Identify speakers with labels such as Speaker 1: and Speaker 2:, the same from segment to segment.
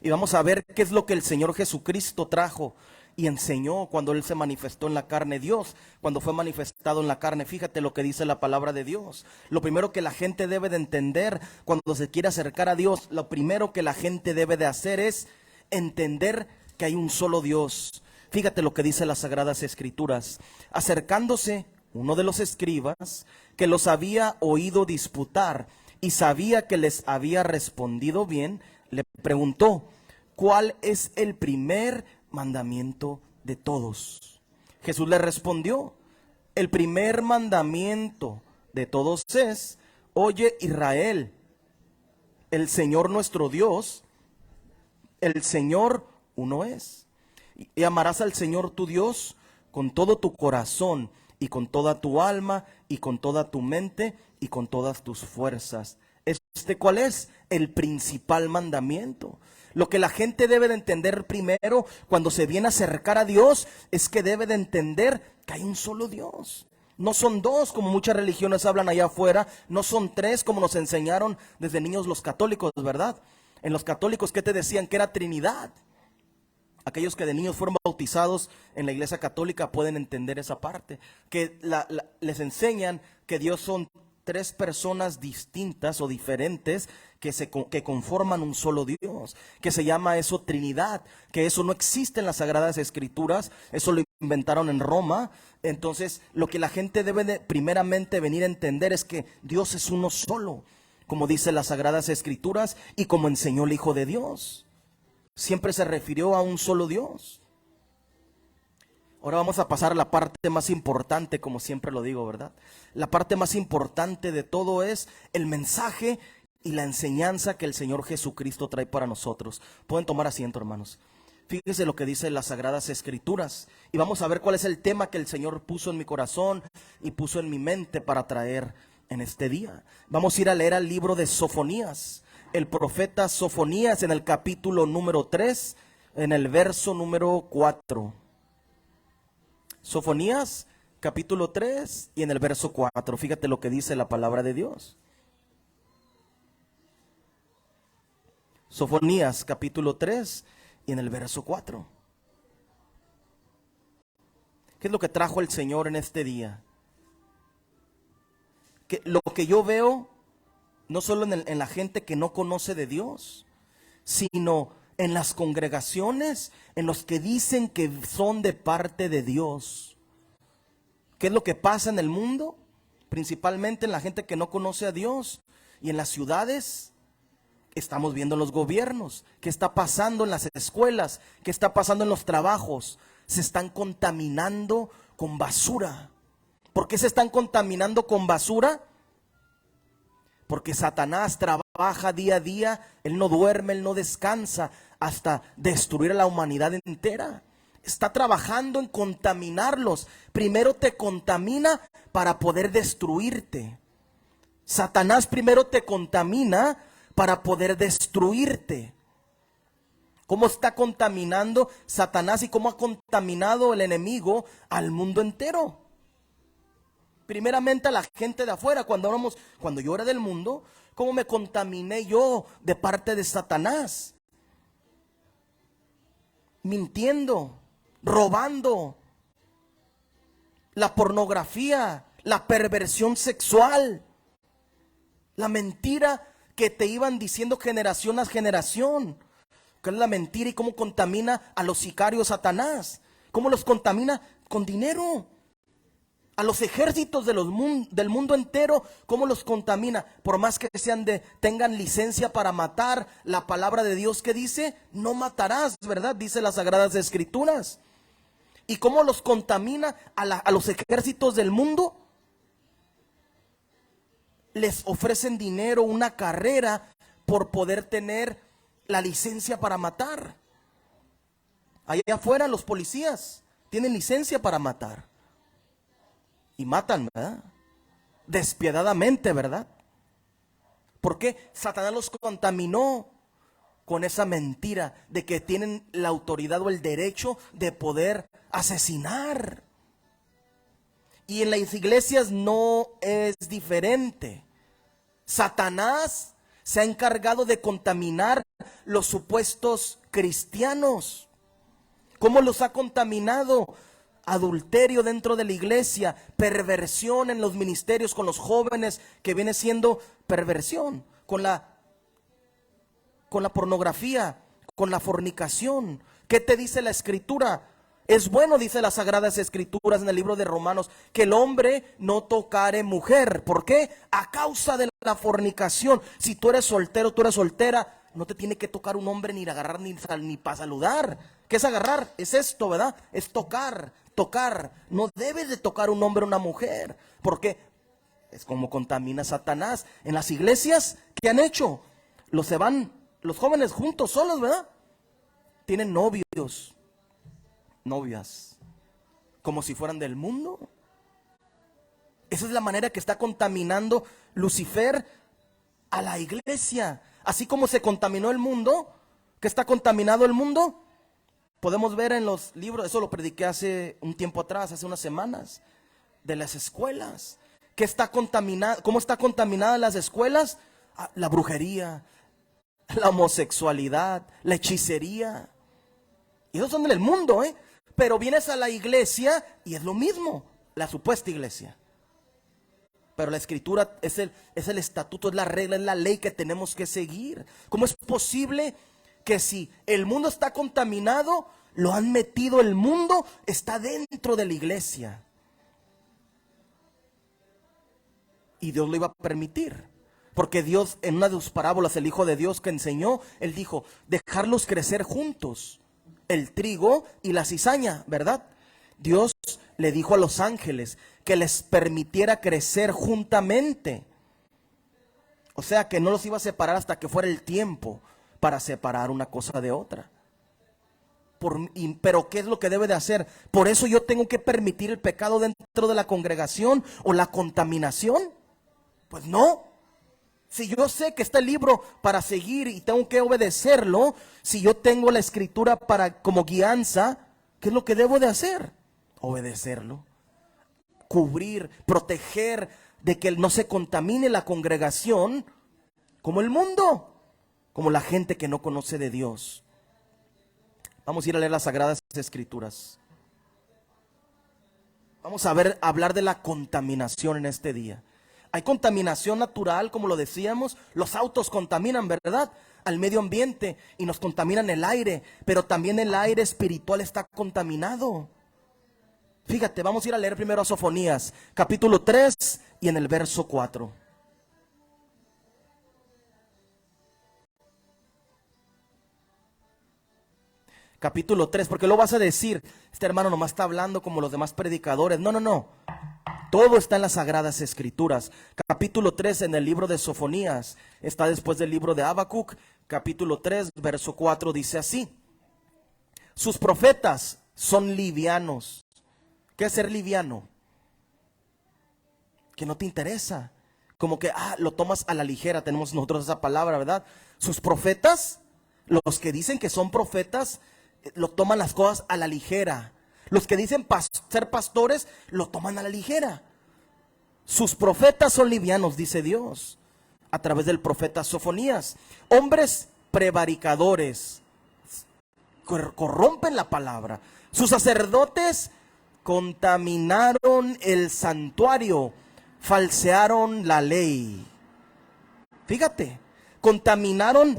Speaker 1: Y vamos a ver qué es lo que el Señor Jesucristo trajo y enseñó cuando Él se manifestó en la carne. Dios, cuando fue manifestado en la carne, fíjate lo que dice la palabra de Dios. Lo primero que la gente debe de entender cuando se quiere acercar a Dios, lo primero que la gente debe de hacer es entender que hay un solo Dios. Fíjate lo que dice las Sagradas Escrituras. Acercándose uno de los escribas que los había oído disputar y sabía que les había respondido bien, le preguntó: ¿cuál es el primer mandamiento de todos? Jesús le respondió: el primer mandamiento de todos es: oye Israel, el Señor nuestro Dios, el Señor uno es. Y amarás al Señor tu Dios con todo tu corazón y con toda tu alma y con toda tu mente y con todas tus fuerzas. ¿Cuál es? El principal mandamiento. Lo que la gente debe de entender primero cuando se viene a acercar a Dios es que debe de entender que hay un solo Dios. No son dos, como muchas religiones hablan allá afuera. No son tres, como nos enseñaron desde niños los católicos, ¿verdad? En los católicos, ¿qué te decían? Que era Trinidad. Aquellos que de niños fueron bautizados en la iglesia católica pueden entender esa parte. Que les enseñan que Dios son tres personas distintas o diferentes que conforman un solo Dios, que se llama eso Trinidad, que eso no existe en las Sagradas Escrituras, eso lo inventaron en Roma. Entonces, lo que la gente debe de primeramente venir a entender es que Dios es uno solo, como dice las Sagradas Escrituras y como enseñó el Hijo de Dios. Siempre se refirió a un solo Dios. Ahora vamos a pasar a la parte más importante, como siempre lo digo, ¿verdad? La parte más importante de todo es el mensaje y la enseñanza que el Señor Jesucristo trae para nosotros. Pueden tomar asiento, hermanos. Fíjense lo que dice las Sagradas Escrituras. Y vamos a ver cuál es el tema que el Señor puso en mi corazón y puso en mi mente para traer en este día. Vamos a ir a leer al libro de Sofonías. El profeta Sofonías en el capítulo número 3, en el verso número 4. Sofonías, capítulo 3 y en el verso 4. Fíjate lo que dice la palabra de Dios. Sofonías, capítulo 3 y en el verso 4. ¿Qué es lo que trajo el Señor en este día? Que lo que yo veo, no solo en la gente que no conoce de Dios, sino en las congregaciones, en los que dicen que son de parte de Dios. ¿Qué es lo que pasa en el mundo? Principalmente en la gente que no conoce a Dios y en las ciudades. Estamos viendo los gobiernos, qué está pasando en las escuelas, qué está pasando en los trabajos. Se están contaminando con basura. ¿Por qué se están contaminando con basura? Porque Satanás trabaja día a día, él no duerme, él no descansa hasta destruir a la humanidad entera. Está trabajando en contaminarlos. Primero te contamina para poder destruirte. Satanás primero te contamina para poder destruirte. ¿Cómo está contaminando Satanás y cómo ha contaminado el enemigo al mundo entero? Primeramente a la gente de afuera. Cuando yo era del mundo, ¿cómo me contaminé yo de parte de Satanás? Mintiendo, robando, la pornografía, la perversión sexual, la mentira que te iban diciendo generación a generación. ¿Qué es la mentira y cómo contamina a los sicarios Satanás? ¿Cómo los contamina? Con dinero. A los ejércitos del mundo entero, ¿cómo los contamina? Por más que tengan licencia para matar, la palabra de Dios que dice, no matarás, ¿verdad? Dice las Sagradas Escrituras. ¿Y cómo los contamina a los ejércitos del mundo? Les ofrecen dinero, una carrera por poder tener la licencia para matar. Allá afuera los policías tienen licencia para matar. Y matan, ¿verdad? Despiadadamente, ¿verdad? ¿Por qué? Satanás los contaminó con esa mentira de que tienen la autoridad o el derecho de poder asesinar. Y en las iglesias no es diferente. Satanás se ha encargado de contaminar los supuestos cristianos. ¿Cómo los ha contaminado? Adulterio dentro de la iglesia, perversión en los ministerios con los jóvenes, que viene siendo perversión, con la pornografía, con la fornicación. ¿Qué te dice la Escritura? Es bueno, dice las Sagradas Escrituras en el libro de Romanos, que el hombre no tocare mujer. ¿Por qué? A causa de la fornicación. Si tú eres soltero, tú eres soltera, no te tiene que tocar un hombre, ni agarrar, ni para saludar. ¿Qué es agarrar? Es esto, ¿verdad? Es tocar. No debes de tocar un hombre o una mujer. ¿Por qué? Es como contamina Satanás. En las iglesias, ¿qué han hecho? Se van los jóvenes juntos, solos, ¿verdad? Tienen novios, novias, como si fueran del mundo. Esa es la manera que está contaminando Lucifer a la iglesia. Así como se contaminó el mundo, que está contaminado el mundo, podemos ver en los libros, eso lo prediqué hace un tiempo atrás, hace unas semanas, de las escuelas. ¿Qué está contaminada? ¿Cómo está contaminada las escuelas? La brujería, la homosexualidad, la hechicería. Y esos son del mundo, ¿eh? Pero vienes a la iglesia y es lo mismo, la supuesta iglesia. Pero la Escritura es el estatuto, es la regla, es la ley que tenemos que seguir. ¿Cómo es posible que si el mundo está contaminado, lo han metido el mundo, está dentro de la iglesia? Y Dios lo iba a permitir. Porque Dios, en una de sus parábolas, el Hijo de Dios que enseñó, Él dijo, dejarlos crecer juntos, el trigo y la cizaña, ¿verdad? Dios le dijo a los ángeles que les permitiera crecer juntamente. O sea, que no los iba a separar hasta que fuera el tiempo para separar una cosa de otra. Pero ¿qué es lo que debe de hacer? Por eso yo tengo que permitir el pecado dentro de la congregación o la contaminación. Pues no. Si yo sé que está el libro para seguir y tengo que obedecerlo, si yo tengo la Escritura como guianza, ¿qué es lo que debo de hacer? Obedecerlo, cubrir, proteger de que no se contamine la congregación como el mundo, como la gente que no conoce de Dios. Vamos a ir a leer las Sagradas Escrituras. Vamos a hablar de la contaminación en este día. Hay contaminación natural, como lo decíamos, los autos contaminan, ¿verdad?, al medio ambiente y nos contaminan el aire, pero también el aire espiritual está contaminado. Fíjate, vamos a ir a leer primero a Sofonías, capítulo 3 y en el verso 4. Capítulo 3, porque lo vas a decir, este hermano nomás está hablando como los demás predicadores. No. Todo está en las Sagradas Escrituras. Capítulo 3 en el libro de Sofonías. Está después del libro de Habacuc. Capítulo 3, verso 4 dice así. Sus profetas son livianos. ¿Qué es ser liviano? Que no te interesa. Como que, lo tomas a la ligera. Tenemos nosotros esa palabra, ¿verdad? Sus profetas, los que dicen que son profetas, lo toman las cosas a la ligera. Los que dicen ser pastores, lo toman a la ligera. Sus profetas son livianos, dice Dios, a través del profeta Sofonías. Hombres prevaricadores, corrompen la palabra. Sus sacerdotes contaminaron el santuario, falsearon la ley. Fíjate, contaminaron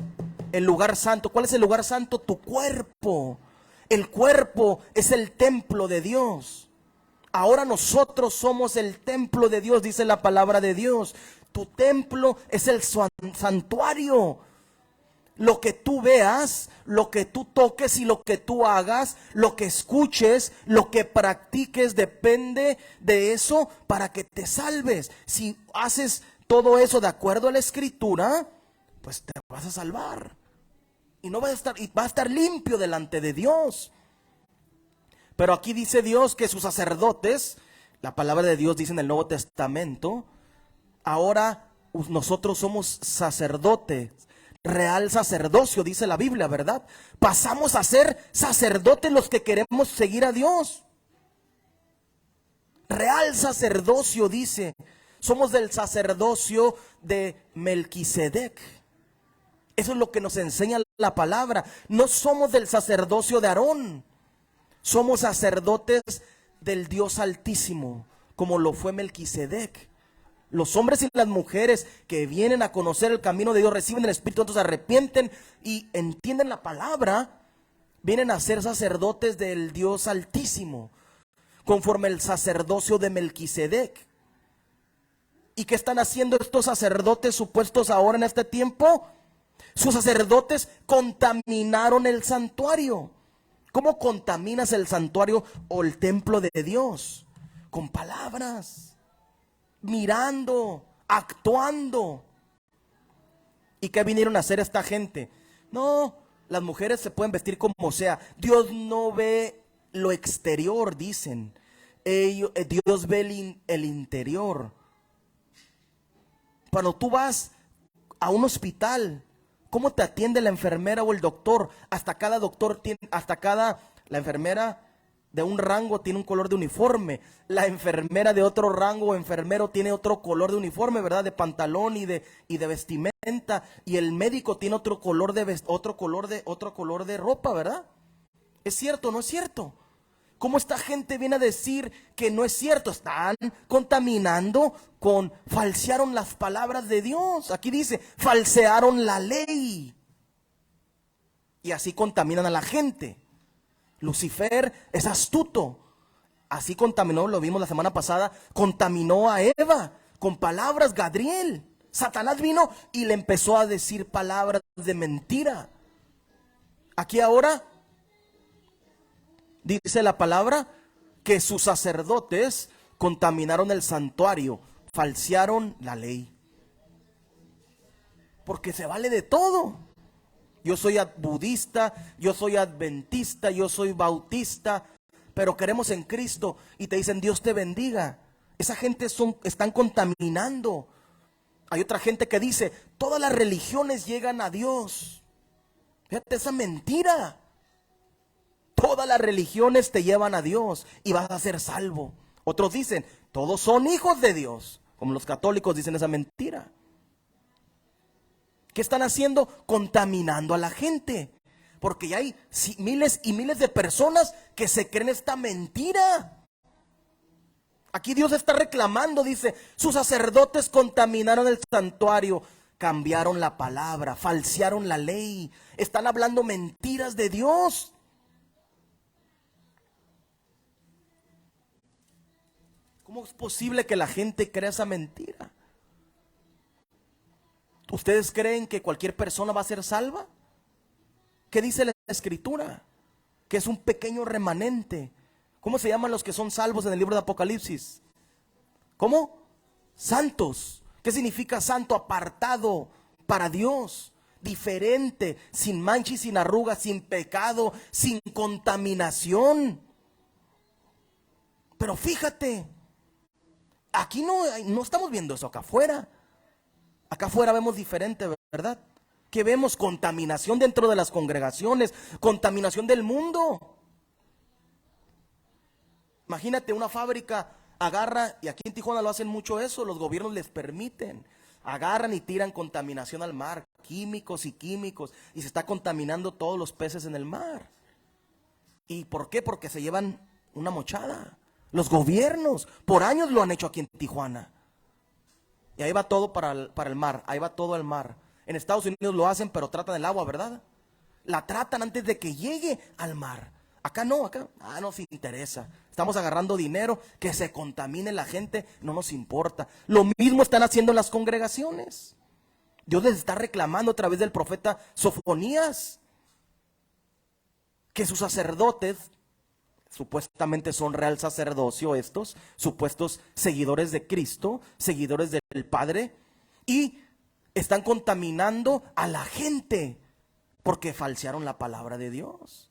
Speaker 1: el lugar santo. ¿Cuál es el lugar santo? Tu cuerpo. El cuerpo es el templo de Dios. Ahora nosotros somos el templo de Dios, dice la palabra de Dios. Tu templo es el santuario. Lo que tú veas, lo que tú toques y lo que tú hagas, lo que escuches, lo que practiques, depende de eso para que te salves. Si haces todo eso de acuerdo a la Escritura, pues te vas a salvar. Y no vas a estar limpio delante de Dios. Pero aquí dice Dios que sus sacerdotes, la palabra de Dios dice en el Nuevo Testamento, ahora nosotros somos sacerdotes, real sacerdocio, dice la Biblia, ¿verdad? Pasamos a ser sacerdotes los que queremos seguir a Dios. Real sacerdocio, dice. Somos del sacerdocio de Melquisedec. Eso es lo que nos enseña la palabra. No somos del sacerdocio de Aarón, somos sacerdotes del Dios Altísimo, como lo fue Melquisedec. Los hombres y las mujeres que vienen a conocer el camino de Dios, reciben el Espíritu Santo, se arrepienten y entienden la palabra, vienen a ser sacerdotes del Dios Altísimo, conforme el sacerdocio de Melquisedec. ¿Y qué están haciendo estos sacerdotes supuestos ahora en este tiempo? Sus sacerdotes contaminaron el santuario. ¿Cómo contaminas el santuario o el templo de Dios? Con palabras, mirando, actuando. ¿Y qué vinieron a hacer esta gente? No, las mujeres se pueden vestir como sea. Dios no ve lo exterior, dicen. Dios ve el interior. Cuando tú vas a un hospital, ¿cómo te atiende la enfermera o el doctor? Hasta cada doctor tiene, la enfermera de un rango tiene un color de uniforme. La enfermera de otro rango o enfermero tiene otro color de uniforme, ¿verdad? De pantalón y de vestimenta. Y el médico tiene otro color otro color de ropa, ¿verdad? ¿Es cierto o no es cierto? ¿Cómo esta gente viene a decir que no es cierto? Están contaminando falsearon las palabras de Dios. Aquí dice, falsearon la ley. Y así contaminan a la gente. Lucifer es astuto. Así contaminó, lo vimos la semana pasada, contaminó a Eva con palabras, Gadriel. Satanás vino y le empezó a decir palabras de mentira. Aquí ahora dice la palabra que sus sacerdotes contaminaron el santuario, falsearon la ley. Porque se vale de todo. Yo soy budista, yo soy adventista, yo soy bautista, pero queremos en Cristo y te dicen Dios te bendiga. Esa gente están contaminando. Hay otra gente que dice todas las religiones llegan a Dios. Fíjate esa mentira. Todas las religiones te llevan a Dios y vas a ser salvo. Otros dicen, todos son hijos de Dios. Como los católicos dicen esa mentira. ¿Qué están haciendo? Contaminando a la gente. Porque ya hay miles y miles de personas que se creen esta mentira. Aquí Dios está reclamando, dice, sus sacerdotes contaminaron el santuario, cambiaron la palabra, falsearon la ley, están hablando mentiras de Dios. ¿Cómo es posible que la gente crea esa mentira? ¿Ustedes creen que cualquier persona va a ser salva? ¿Qué dice la Escritura? Que es un pequeño remanente. ¿Cómo se llaman los que son salvos en el libro de Apocalipsis? ¿Cómo? Santos. ¿Qué significa santo? Apartado para Dios, diferente, sin mancha y sin arruga, sin pecado, sin contaminación. Pero fíjate, aquí no estamos viendo eso acá afuera. Acá afuera vemos diferente, ¿verdad? Que vemos contaminación dentro de las congregaciones, contaminación del mundo. Imagínate una fábrica, agarra, y aquí en Tijuana lo hacen mucho eso, los gobiernos les permiten, agarran y tiran contaminación al mar, químicos, y se está contaminando todos los peces en el mar. ¿Y por qué? Porque se llevan una mochada. Los gobiernos, por años lo han hecho aquí en Tijuana. Y ahí va todo para el mar, ahí va todo al mar. En Estados Unidos lo hacen, pero tratan el agua, ¿verdad? La tratan antes de que llegue al mar. Acá no nos interesa. Estamos agarrando dinero, que se contamine la gente, no nos importa. Lo mismo están haciendo las congregaciones. Dios les está reclamando a través del profeta Sofonías que sus sacerdotes, supuestamente son real sacerdocio estos, supuestos seguidores de Cristo, seguidores del Padre, y están contaminando a la gente porque falsearon la palabra de Dios.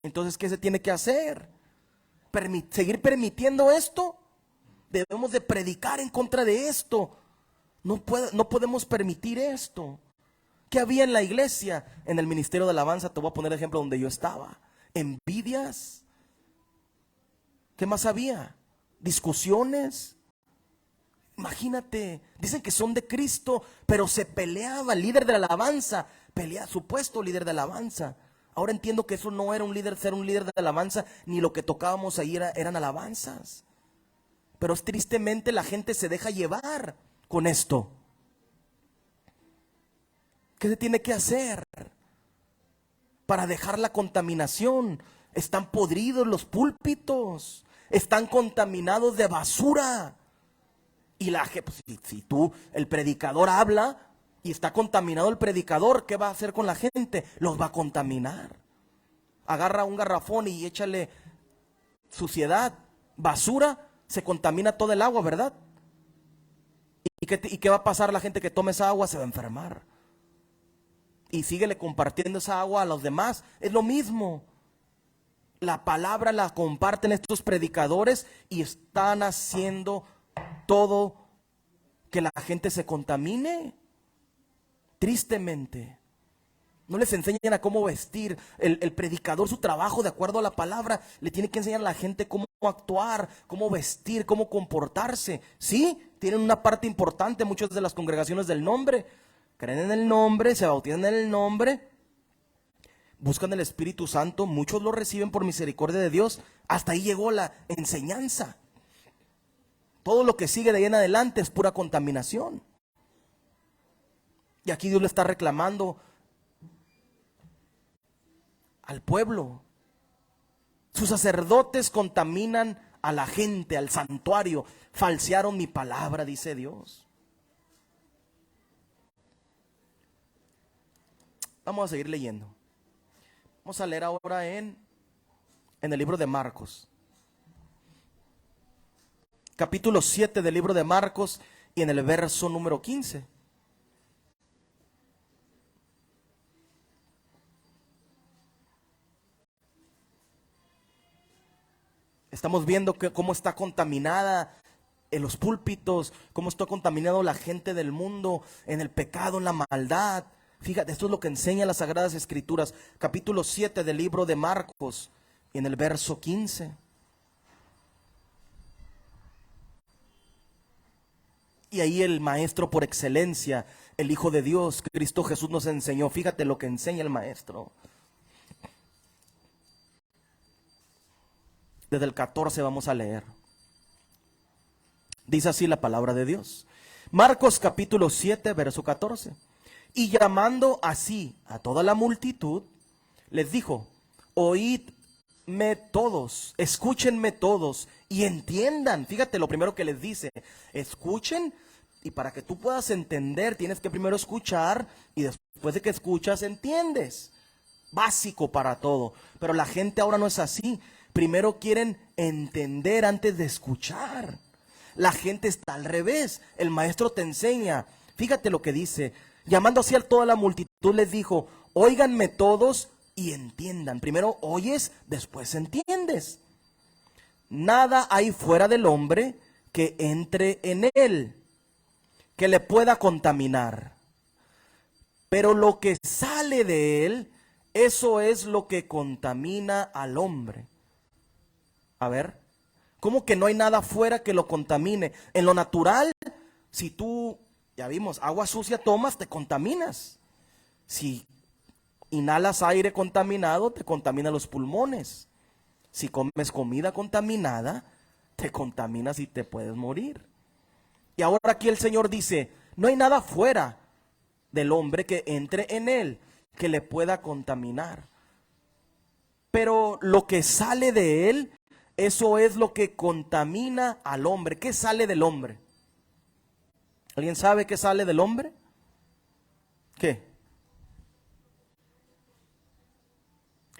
Speaker 1: Entonces, ¿qué se tiene que hacer? ¿Seguir permitiendo esto? Debemos de predicar en contra de esto. No podemos permitir esto. ¿Qué había en la iglesia? En el ministerio de alabanza, te voy a poner el ejemplo donde yo estaba. Envidias. ¿Qué más había? Discusiones. Imagínate, dicen que son de Cristo, pero se peleaba el líder de la alabanza, supuesto líder de alabanza. Ahora entiendo que eso no era un líder, ser un líder de alabanza, ni lo que tocábamos ahí eran alabanzas. Pero tristemente la gente se deja llevar con esto. ¿Qué se tiene que hacer para dejar la contaminación? Están podridos los púlpitos, están contaminados de basura. Y pues, si tú, el predicador habla y está contaminado el predicador, ¿qué va a hacer con la gente? Los va a contaminar. Agarra un garrafón y échale suciedad, basura, se contamina todo el agua, ¿verdad? ¿Y qué va a pasar? La gente que tome esa agua se va a enfermar. Y síguele compartiendo esa agua a los demás. Es lo mismo. La palabra la comparten estos predicadores y están haciendo todo que la gente se contamine. Tristemente. No les enseñan a cómo vestir. El predicador, su trabajo de acuerdo a la palabra, le tiene que enseñar a la gente cómo actuar, cómo vestir, cómo comportarse. Sí, tienen una parte importante muchas de las congregaciones del nombre. Creen en el nombre, se bautizan en el nombre, buscan el Espíritu Santo, muchos lo reciben por misericordia de Dios. Hasta ahí llegó la enseñanza. Todo lo que sigue de ahí en adelante es pura contaminación. Y aquí Dios le está reclamando al pueblo. Sus sacerdotes contaminan a la gente, al santuario. Falsearon mi palabra, dice Dios. Vamos a seguir leyendo. Vamos a leer ahora en el libro de Marcos. Capítulo 7 del libro de Marcos y en el verso número 15. Estamos viendo cómo está contaminada en los púlpitos, cómo está contaminado la gente del mundo en el pecado, en la maldad. Fíjate, esto es lo que enseña las Sagradas Escrituras. Capítulo 7 del libro de Marcos y en el verso 15. Y ahí el maestro por excelencia, el Hijo de Dios, Cristo Jesús nos enseñó. Fíjate lo que enseña el maestro. Desde el 14 vamos a leer. Dice así la palabra de Dios. Marcos capítulo 7, verso 14. Y llamando así a toda la multitud, les dijo: oídme todos, escúchenme todos y entiendan. Fíjate lo primero que les dice: escuchen. Y para que tú puedas entender, tienes que primero escuchar y después de que escuchas, entiendes. Básico para todo. Pero la gente ahora no es así. Primero quieren entender antes de escuchar. La gente está al revés. El maestro te enseña. Fíjate lo que dice. Llamando así a toda la multitud, les dijo: óiganme todos y entiendan. Primero oyes, después entiendes. Nada hay fuera del hombre que entre en él, que le pueda contaminar. Pero lo que sale de él, eso es lo que contamina al hombre. A ver, ¿cómo que no hay nada afuera que lo contamine? En lo natural, si tú, ya vimos, agua sucia tomas, te contaminas. Si inhalas aire contaminado, te contamina los pulmones. Si comes comida contaminada, te contaminas y te puedes morir. Y ahora aquí el Señor dice: no hay nada fuera del hombre que entre en él, que le pueda contaminar. Pero lo que sale de él, eso es lo que contamina al hombre. ¿Qué sale del hombre? ¿Alguien sabe qué sale del hombre? ¿Qué?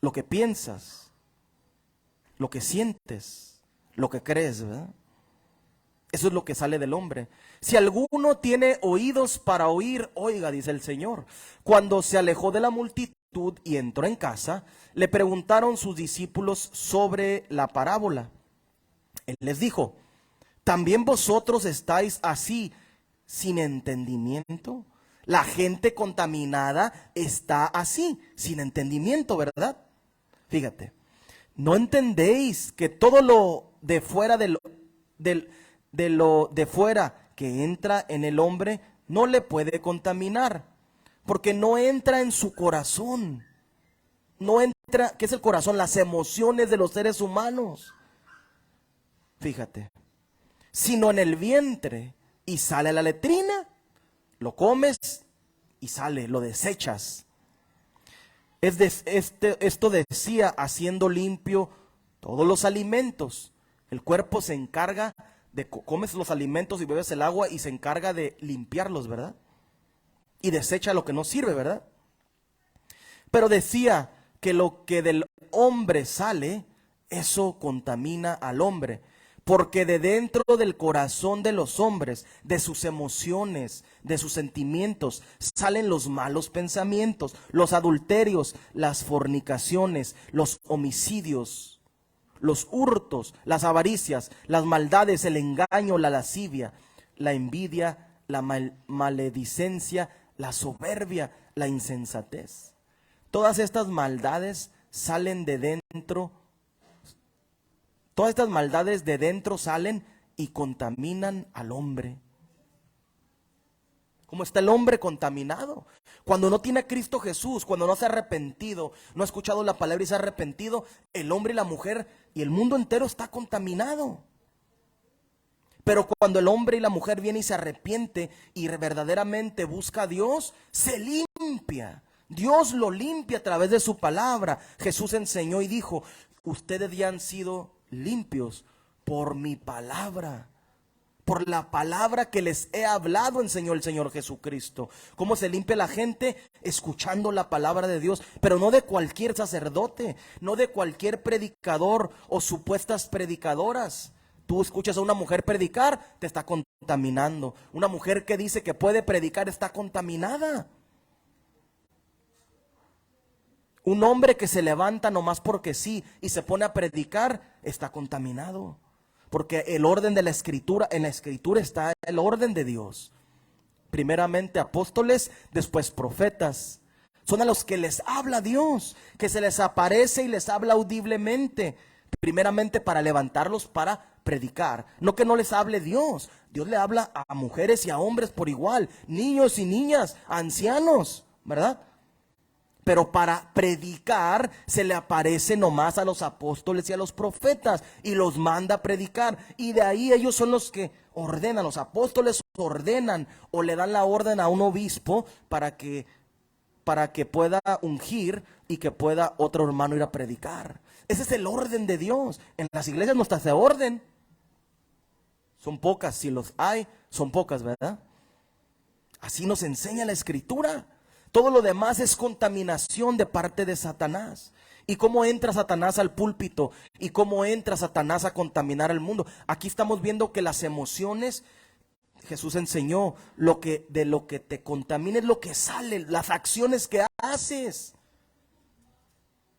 Speaker 1: Lo que piensas, lo que sientes, lo que crees, ¿verdad? Eso es lo que sale del hombre. Si alguno tiene oídos para oír, oiga, dice el Señor. Cuando se alejó de la multitud y entró en casa, le preguntaron sus discípulos sobre la parábola. Él les dijo: ¿también vosotros estáis así sin entendimiento? La gente contaminada está así, sin entendimiento, ¿verdad? Fíjate, ¿no entendéis que todo lo de fuera de fuera que entra en el hombre no le puede contaminar, porque no entra en su corazón. No entra, ¿qué es el corazón? Las emociones de los seres humanos. Fíjate, sino en el vientre, y sale a la letrina, lo comes y sale, lo desechas. Esto decía, haciendo limpio todos los alimentos. El cuerpo se encarga de, comes los alimentos y bebes el agua y se encarga de limpiarlos, ¿verdad? Y desecha lo que no sirve, ¿verdad? Pero decía que lo que del hombre sale, eso contamina al hombre. Porque de dentro del corazón de los hombres, de sus emociones, de sus sentimientos, salen los malos pensamientos, los adulterios, las fornicaciones, los homicidios, los hurtos, las avaricias, las maldades, el engaño, la lascivia, la envidia, la maledicencia, la soberbia, la insensatez. Todas estas maldades salen de dentro. Todas estas maldades de dentro salen y contaminan al hombre. ¿Cómo está el hombre contaminado? Cuando no tiene a Cristo Jesús, cuando no se ha arrepentido, no ha escuchado la palabra y se ha arrepentido, el hombre y la mujer y el mundo entero está contaminado. Pero cuando el hombre y la mujer viene y se arrepiente y verdaderamente busca a Dios, se limpia. Dios lo limpia a través de su palabra. Jesús enseñó y dijo, ustedes ya han sido limpios por mi palabra, por la palabra que les he hablado, enseñó el Señor Jesucristo. ¿Cómo se limpia la gente? Escuchando la palabra de Dios, pero no de cualquier sacerdote, no de cualquier predicador o supuestas predicadoras. Tú escuchas a una mujer predicar, te está contaminando. Una mujer que dice que puede predicar está contaminada. Un hombre que se levanta nomás porque sí y se pone a predicar está contaminado. Porque el orden de la escritura, en la escritura está el orden de Dios. Primeramente apóstoles, después profetas. Son a los que les habla Dios, que se les aparece y les habla audiblemente. Primeramente para levantarlos para predicar. No que no les hable Dios. Dios le habla a mujeres y a hombres por igual. Niños y niñas, ancianos, ¿verdad? Pero para predicar se le aparece nomás a los apóstoles y a los profetas y los manda a predicar. Y de ahí ellos son los que ordenan. Los apóstoles ordenan o le dan la orden a un obispo para que pueda ungir y que pueda otro hermano ir a predicar. Ese es el orden de Dios. En las iglesias no está ese orden. Son pocas, si los hay, son pocas, ¿verdad? Así nos enseña la escritura. Todo lo demás es contaminación de parte de Satanás. ¿Y cómo entra Satanás al púlpito? ¿Y cómo entra Satanás a contaminar al mundo? Aquí estamos viendo que las emociones, Jesús enseñó, de lo que te contamina es lo que sale, las acciones que haces.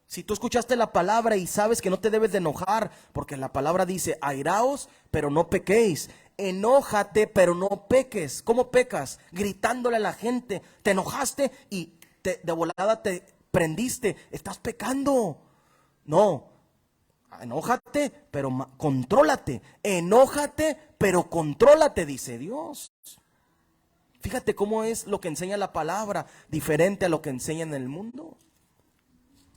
Speaker 1: Si tú escuchaste la palabra y sabes que no te debes de enojar, porque la palabra dice, airaos, pero no pequéis. Enójate, pero no peques. ¿Cómo pecas? Gritándole a la gente. Te enojaste y de volada te prendiste. Estás pecando. No. Enójate, pero contrólate. Enójate, pero contrólate, dice Dios. Fíjate cómo es lo que enseña la palabra, diferente a lo que enseña en el mundo.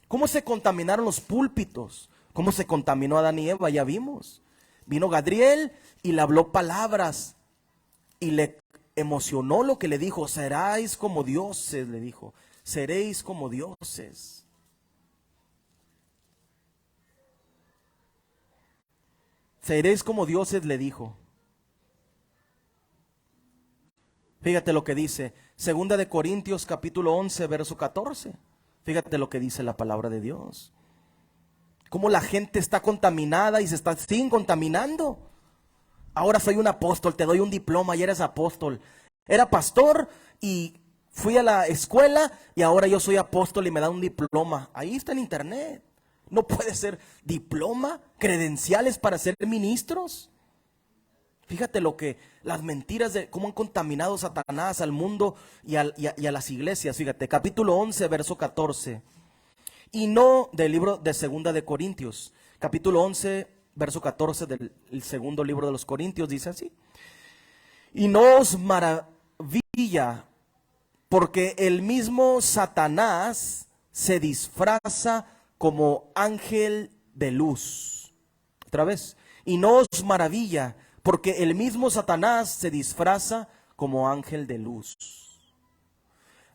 Speaker 1: ¿Cómo se contaminaron los púlpitos? ¿Cómo se contaminó Adán y Eva? Ya vimos. Vino Gadriel y le habló palabras y le emocionó lo que le dijo. Seréis como dioses, le dijo. Seréis como dioses. Seréis como dioses, le dijo. Fíjate lo que dice. Segunda de Corintios capítulo 11, verso 14. Fíjate lo que dice la palabra de Dios. Cómo la gente está contaminada y se está sin contaminando. Ahora soy un apóstol, te doy un diploma y eres apóstol. Era pastor y fui a la escuela y ahora yo soy apóstol y me da un diploma. Ahí está en internet. No puede ser diploma, credenciales para ser ministros. Fíjate las mentiras de cómo han contaminado Satanás al mundo y a las iglesias. Fíjate, capítulo 11, verso 14. Y no del libro de Segunda de Corintios, capítulo 11, verso 14 del segundo libro de los Corintios, dice así. Y no os maravilla, porque el mismo Satanás se disfraza como ángel de luz. Otra vez. Y no os maravilla, porque el mismo Satanás se disfraza como ángel de luz.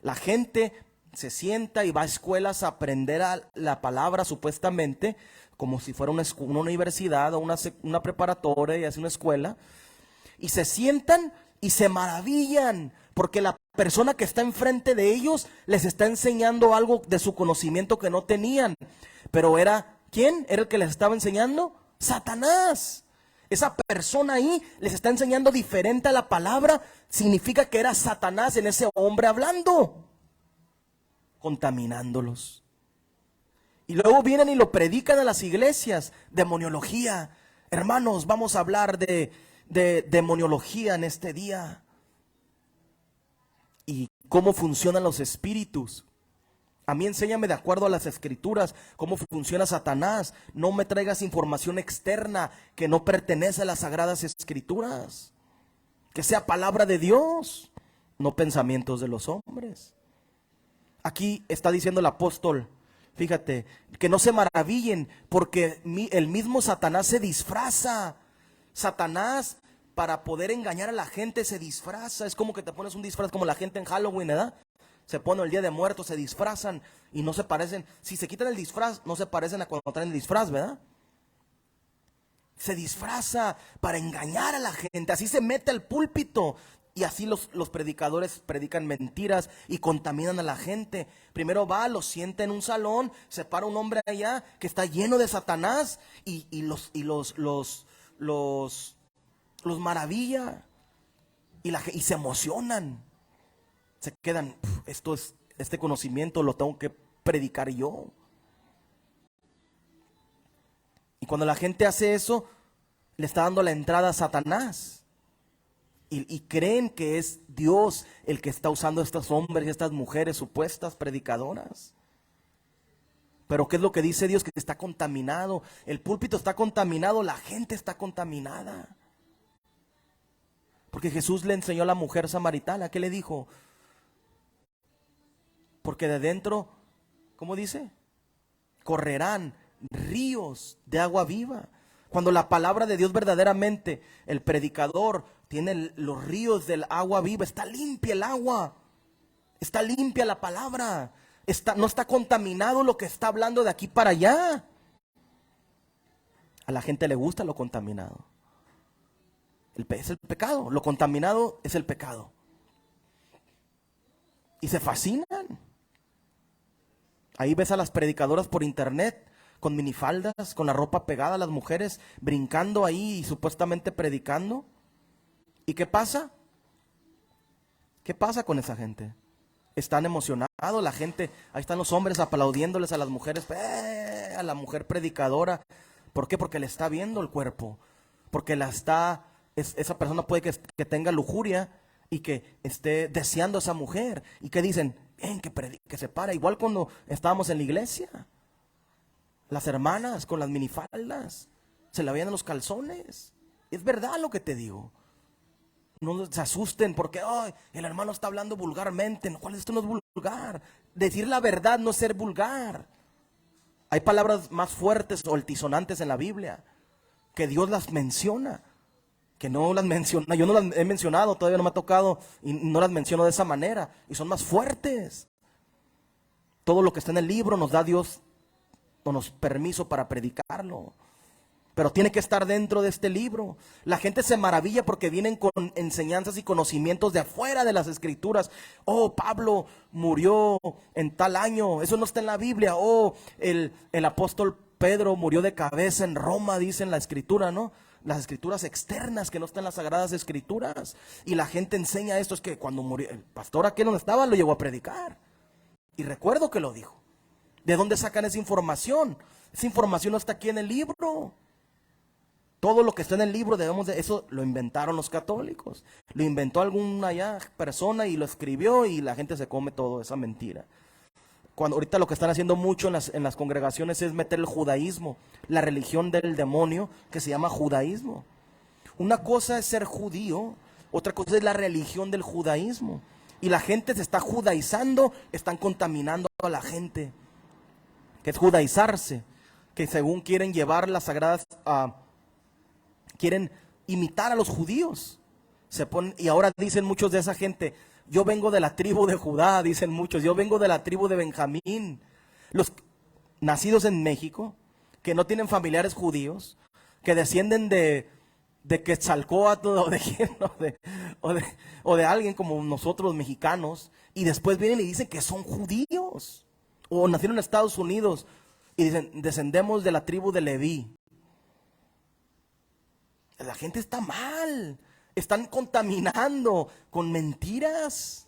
Speaker 1: La gente se sienta y va a escuelas a aprender la palabra supuestamente, como si fuera una universidad o una preparatoria y hace una escuela. Y se sientan y se maravillan, porque la persona que está enfrente de ellos les está enseñando algo de su conocimiento que no tenían. Pero era, ¿quién? ¿Era el que les estaba enseñando? Satanás. Esa persona ahí les está enseñando diferente a la palabra. Significa que era Satanás en ese hombre hablando, contaminándolos. Y luego vienen y lo predican a las iglesias. Demoniología. Hermanos, vamos a hablar de demoniología en este día. Y cómo funcionan los espíritus. A mí enséñame de acuerdo a las escrituras cómo funciona Satanás. No me traigas información externa que no pertenece a las sagradas escrituras. Que sea palabra de Dios, no pensamientos de los hombres. Aquí está diciendo el apóstol, fíjate, que no se maravillen porque el mismo Satanás se disfraza. Satanás, para poder engañar a la gente, se disfraza. Es como que te pones un disfraz como la gente en Halloween, ¿verdad? Se ponen el Día de Muertos, se disfrazan y no se parecen. Si se quitan el disfraz, no se parecen a cuando traen el disfraz, ¿verdad? Se disfraza para engañar a la gente. Así se mete al púlpito. Y así los predicadores predican mentiras y contaminan a la gente. Primero va, lo sienta en un salón, se para un hombre allá que está lleno de Satanás y los maravilla y se emocionan. Se quedan, este conocimiento lo tengo que predicar yo. Y cuando la gente hace eso, le está dando la entrada a Satanás. Y creen que es Dios el que está usando a estos hombres y estas mujeres supuestas predicadoras. Pero ¿qué es lo que dice Dios? Que está contaminado. El púlpito está contaminado, la gente está contaminada. Porque Jesús le enseñó a la mujer samaritana, ¿qué le dijo? Porque de dentro, ¿cómo dice? Correrán ríos de agua viva. Cuando la palabra de Dios verdaderamente, el predicador tiene los ríos del agua viva, está limpia el agua, está limpia la palabra, no está contaminado lo que está hablando de aquí para allá. A la gente le gusta lo contaminado. Es el pecado, lo contaminado es el pecado. Y se fascinan. Ahí ves a las predicadoras por internet con minifaldas, con la ropa pegada, las mujeres brincando ahí y supuestamente predicando. ¿Y qué pasa? ¿Qué pasa con esa gente? Están emocionados, la gente, ahí están los hombres aplaudiéndoles a las mujeres, a la mujer predicadora. ¿Por qué? Porque le está viendo el cuerpo, porque esa persona puede que tenga lujuria y que esté deseando a esa mujer. ¿Y qué dicen? Bien, que se para, igual cuando estábamos en la iglesia. Las hermanas con las minifaldas, se le veían los calzones. Es verdad lo que te digo. No se asusten porque el hermano está hablando vulgarmente. ¿Cuál esto no es vulgar? Decir la verdad no es ser vulgar. Hay palabras más fuertes o altisonantes en la Biblia que Dios las menciona, que no las menciona. Yo no las he mencionado, todavía no me ha tocado y no las menciono de esa manera. Y son más fuertes. Todo lo que está en el libro nos da Dios permiso para predicarlo, pero tiene que estar dentro de este libro. La gente se maravilla porque vienen con enseñanzas y conocimientos de afuera de las escrituras. Pablo murió en tal año, eso no está en la Biblia. El apóstol Pedro murió de cabeza en Roma, dice en la escritura, ¿no? Las escrituras externas que no están en las sagradas escrituras. Y la gente enseña esto, es que cuando murió el pastor aquí donde estaba lo llevó a predicar. Y recuerdo que lo dijo. ¿De dónde sacan esa información? Esa información no está aquí en el libro. Todo lo que está en el libro eso lo inventaron los católicos. Lo inventó alguna persona y lo escribió y la gente se come todo esa mentira. Ahorita lo que están haciendo mucho en las congregaciones es meter el judaísmo, la religión del demonio que se llama judaísmo. Una cosa es ser judío, Otra cosa es la religión del judaísmo. Y la gente se está judaizando, están contaminando a la gente. Que es judaizarse, que según quieren llevar las sagradas, quieren imitar a los judíos. Y ahora dicen muchos de esa gente, yo vengo de la tribu de Judá, dicen muchos, yo vengo de la tribu de Benjamín. Los nacidos en México, que no tienen familiares judíos, que descienden de Quetzalcóatl o de alguien como nosotros los mexicanos, y después vienen y dicen que son judíos, o nacieron en Estados Unidos y dicen, descendemos de la tribu de Leví. La gente está mal, están contaminando con mentiras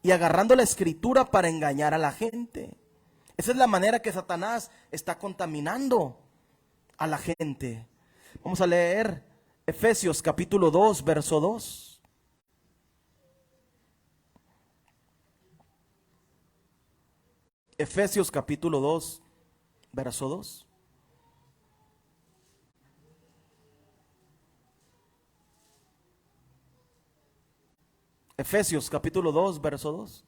Speaker 1: y agarrando la escritura para engañar a la gente. Esa es la manera que Satanás está contaminando a la gente. Vamos a leer Efesios capítulo 2, verso 2. Efesios capítulo 2, verso 2. Efesios capítulo 2, verso 2.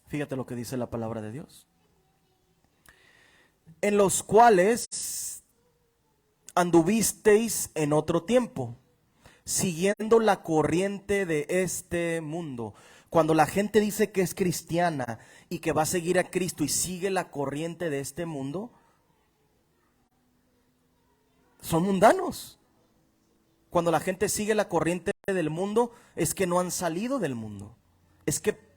Speaker 1: Fíjate lo que dice la palabra de Dios. En los cuales anduvisteis en otro tiempo, siguiendo la corriente de este mundo. Cuando la gente dice que es cristiana y que va a seguir a Cristo y sigue la corriente de este mundo, son mundanos. Cuando la gente sigue la corriente del mundo, es que no han salido del mundo, es que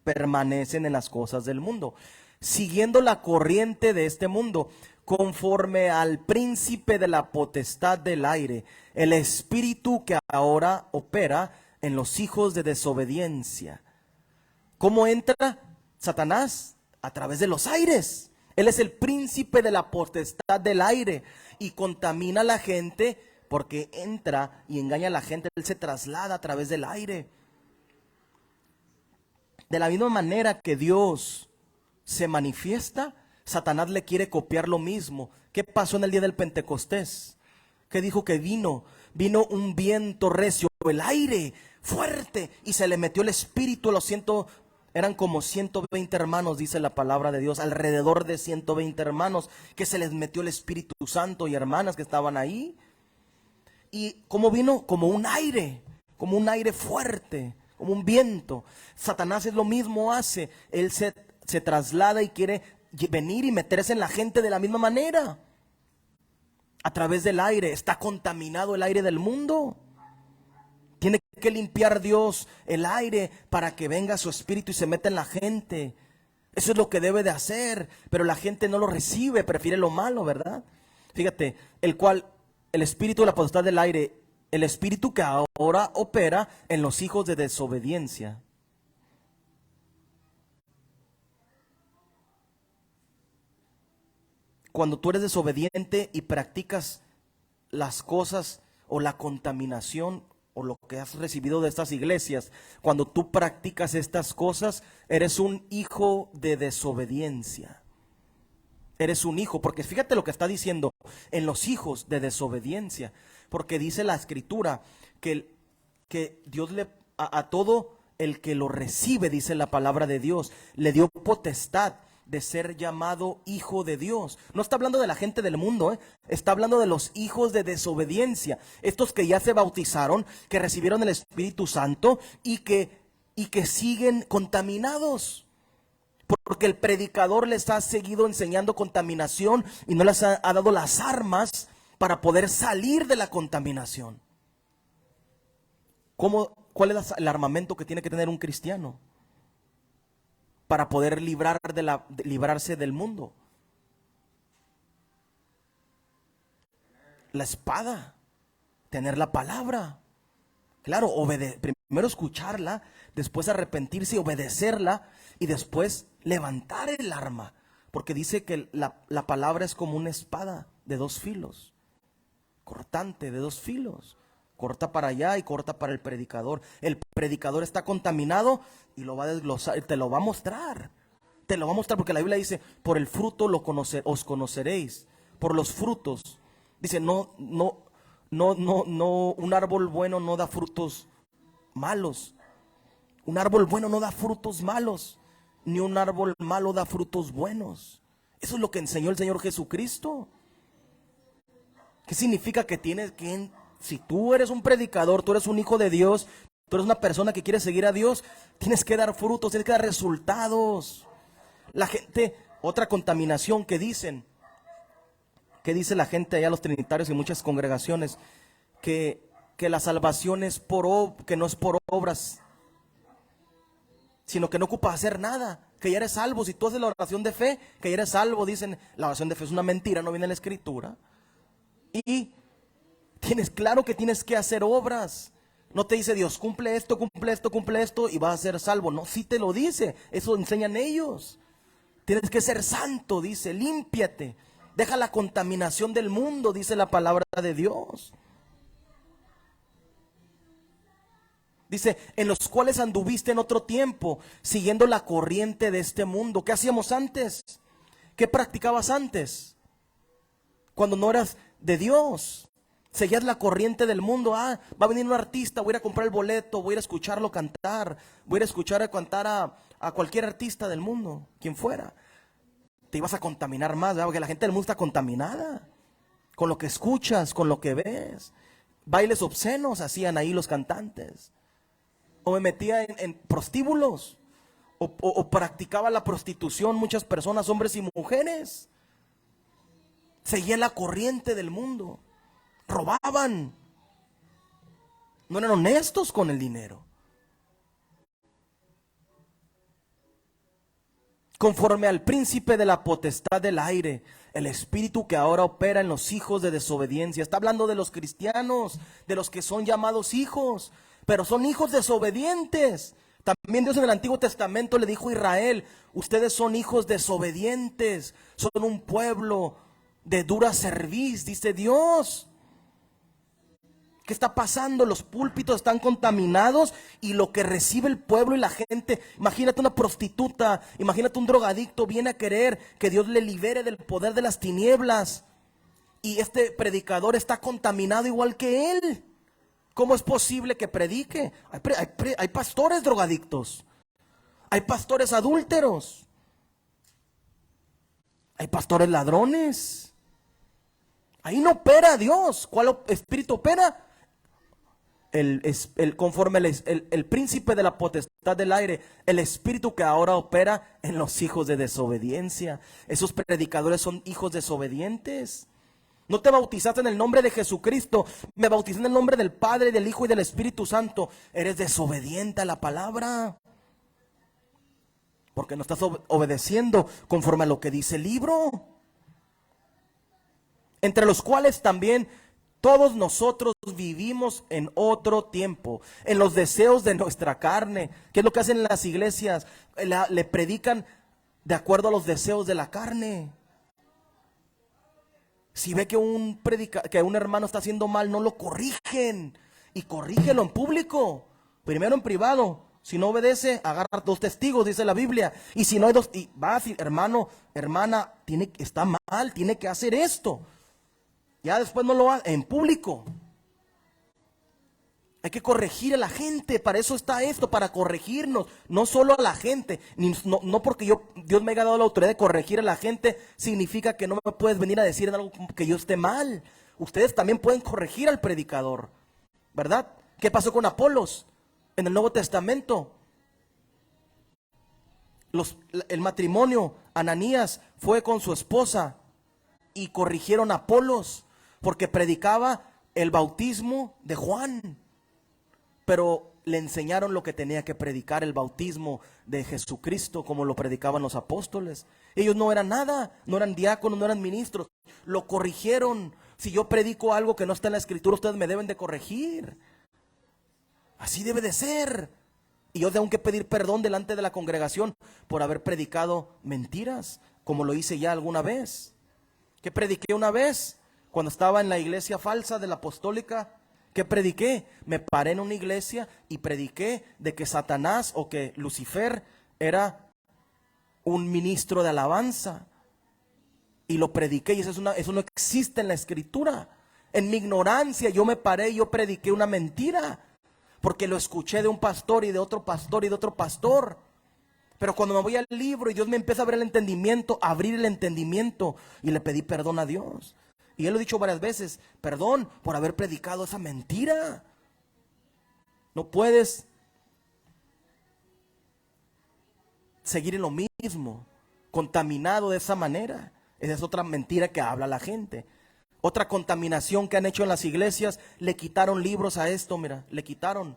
Speaker 1: permanecen en las cosas del mundo, siguiendo la corriente de este mundo, conforme al príncipe de la potestad del aire, el espíritu que ahora opera en los hijos de desobediencia. ¿Cómo entra Satanás? A través de los aires. Él es el príncipe de la potestad del aire y contamina a la gente porque entra y engaña a la gente. Él se traslada a través del aire. De la misma manera que Dios se manifiesta, Satanás le quiere copiar lo mismo. ¿Qué pasó en el día del Pentecostés? ¿Qué dijo que vino? Vino un viento recio, el aire fuerte, y se le metió el espíritu a los eran como 120 hermanos, dice la palabra de Dios, alrededor de 120 hermanos, que se les metió el Espíritu Santo y hermanas que estaban ahí. ¿Y cómo vino? Como un aire fuerte, como un viento. Satanás es lo mismo hace. Él se traslada y quiere venir y meterse en la gente de la misma manera. A través del aire. Está contaminado el aire del mundo. Tiene que limpiar Dios el aire para que venga su espíritu y se meta en la gente. Eso es lo que debe de hacer. Pero la gente no lo recibe, prefiere lo malo, ¿verdad? Fíjate, el espíritu de la potestad del aire, el espíritu que ahora opera en los hijos de desobediencia. Cuando tú eres desobediente y practicas las cosas o la contaminación o lo que has recibido de estas iglesias, cuando tú practicas estas cosas, eres un hijo de desobediencia. Eres un hijo, porque fíjate lo que está diciendo, en los hijos de desobediencia. Porque dice la escritura que Dios a todo el que lo recibe, dice la palabra de Dios, le dio potestad de ser llamado hijo de Dios. No está hablando de la gente del mundo, está hablando de los hijos de desobediencia. Estos que ya se bautizaron, que recibieron el Espíritu Santo y que siguen contaminados. Porque el predicador les ha seguido enseñando contaminación y no les ha dado las armas para poder salir de la contaminación. ¿Cuál es el armamento que tiene que tener un cristiano para poder librarse del mundo? La espada, tener la palabra. Claro, primero escucharla, después arrepentirse y obedecerla, y después levantar el arma. Porque dice que la palabra es como una espada de 2 filos, cortante de 2 filos. Corta para allá y corta para el predicador. El predicador está contaminado y lo va a desglosar, te lo va a mostrar. Te lo voy a mostrar porque la Biblia dice, por el fruto os conoceréis. Por los frutos. Dice, no, un árbol bueno no da frutos malos. Un árbol bueno no da frutos malos, ni un árbol malo da frutos buenos. Eso es lo que enseñó el Señor Jesucristo. ¿Qué significa que tienes que, si tú eres un predicador, tú eres un hijo de Dios, tú eres una persona que quiere seguir a Dios, tienes que dar frutos, tienes que dar resultados? La gente, otra contaminación que dicen, ¿qué dice la gente allá, los trinitarios y muchas congregaciones? Que la salvación es que no es por obras, sino que no ocupa hacer nada, que ya eres salvo. Si tú haces la oración de fe, que ya eres salvo. Dicen, la oración de fe es una mentira, no viene en la Escritura. Y claro que tienes que hacer obras. No te dice Dios, cumple esto, cumple esto, cumple esto y vas a ser salvo. No, sí te lo dice, eso enseñan ellos. Tienes que ser santo, dice, límpiate. Deja la contaminación del mundo, dice la palabra de Dios. Dice, en los cuales anduviste en otro tiempo, siguiendo la corriente de este mundo. ¿Qué hacíamos antes? ¿Qué practicabas antes? Cuando no eras de Dios, seguías la corriente del mundo. Va a venir un artista, voy a ir a comprar el boleto, voy a ir a escucharlo cantar, voy a ir a escuchar a cantar a cualquier artista del mundo, quien fuera. Te ibas a contaminar más, ¿verdad? Porque la gente del mundo está contaminada con lo que escuchas, con lo que ves. Bailes obscenos hacían ahí los cantantes. O me metía en prostíbulos, o practicaba la prostitución muchas personas, hombres y mujeres. Seguían la corriente del mundo, robaban, no eran honestos con el dinero. Conforme al príncipe de la potestad del aire, el espíritu que ahora opera en los hijos de desobediencia. Está hablando de los cristianos, de los que son llamados hijos, pero son hijos desobedientes. También Dios en el Antiguo Testamento le dijo a Israel, ustedes son hijos desobedientes, son un pueblo de dura cerviz, dice Dios. ¿Qué está pasando? Los púlpitos están contaminados y lo que recibe el pueblo y la gente, imagínate una prostituta, imagínate un drogadicto, viene a querer que Dios le libere del poder de las tinieblas y este predicador está contaminado igual que él. ¿Cómo es posible que predique? Hay pastores drogadictos, hay pastores adúlteros, hay pastores ladrones. Ahí no opera Dios. ¿Cuál espíritu opera? Conforme el príncipe de la potestad del aire, el espíritu que ahora opera en los hijos de desobediencia. Esos predicadores son hijos desobedientes. No te bautizaste en el nombre de Jesucristo, me bauticé en el nombre del Padre, del Hijo y del Espíritu Santo. Eres desobediente a la palabra, porque no estás obedeciendo conforme a lo que dice el libro. Entre los cuales también todos nosotros vivimos en otro tiempo, en los deseos de nuestra carne. ¿Qué es lo que hacen las iglesias? Le predican de acuerdo a los deseos de la carne. Si ve que un hermano está haciendo mal, no lo corrigen. Y corrígelo en público, primero en privado. Si no obedece, agarra 2 testigos, dice la Biblia. Y si no hay 2, y va a decir, hermano, hermana, está mal, tiene que hacer esto. Ya después no lo haga en público. Hay que corregir a la gente, para eso está esto, para corregirnos, no solo a la gente, no porque Dios me haya dado la autoridad de corregir a la gente, significa que no me puedes venir a decir algo que yo esté mal. Ustedes también pueden corregir al predicador, ¿verdad? ¿Qué pasó con Apolos en el Nuevo Testamento? El matrimonio, Ananías fue con su esposa y corrigieron a Apolos porque predicaba el bautismo de Juan. Pero le enseñaron lo que tenía que predicar, el bautismo de Jesucristo, como lo predicaban los apóstoles. Ellos no eran nada, no eran diáconos, no eran ministros. Lo corrigieron. Si yo predico algo que no está en la Escritura, ustedes me deben de corregir. Así debe de ser. Y yo tengo que pedir perdón delante de la congregación por haber predicado mentiras, como lo hice ya alguna vez. ¿Qué prediqué una vez? Cuando estaba en la iglesia falsa de la apostólica. ¿Qué prediqué? Me paré en una iglesia y prediqué de que Satanás o que Lucifer era un ministro de alabanza y lo prediqué, y eso no existe en la escritura. En mi ignorancia yo me paré y yo prediqué una mentira, porque lo escuché de un pastor y de otro pastor y de otro pastor. Pero cuando me voy al libro y Dios me empieza a abrir el entendimiento, y le pedí perdón a Dios. Y Él lo he dicho varias veces, perdón por haber predicado esa mentira. No puedes seguir en lo mismo, contaminado de esa manera. Esa es otra mentira que habla la gente. Otra contaminación que han hecho en las iglesias, le quitaron libros a esto, mira, le quitaron.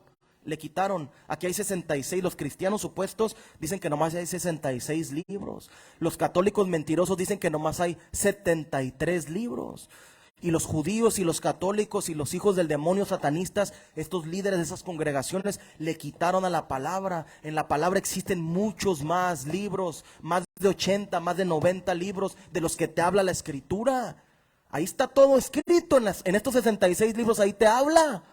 Speaker 1: Aquí hay 66, los cristianos supuestos dicen que nomás hay 66 libros. Los católicos mentirosos dicen que nomás hay 73 libros. Y los judíos y los católicos y los hijos del demonio satanistas, estos líderes de esas congregaciones, le quitaron a la palabra. En la palabra existen muchos más libros, más de 80, más de 90 libros de los que te habla la escritura. Ahí está todo escrito en estos 66 libros, ahí te habla.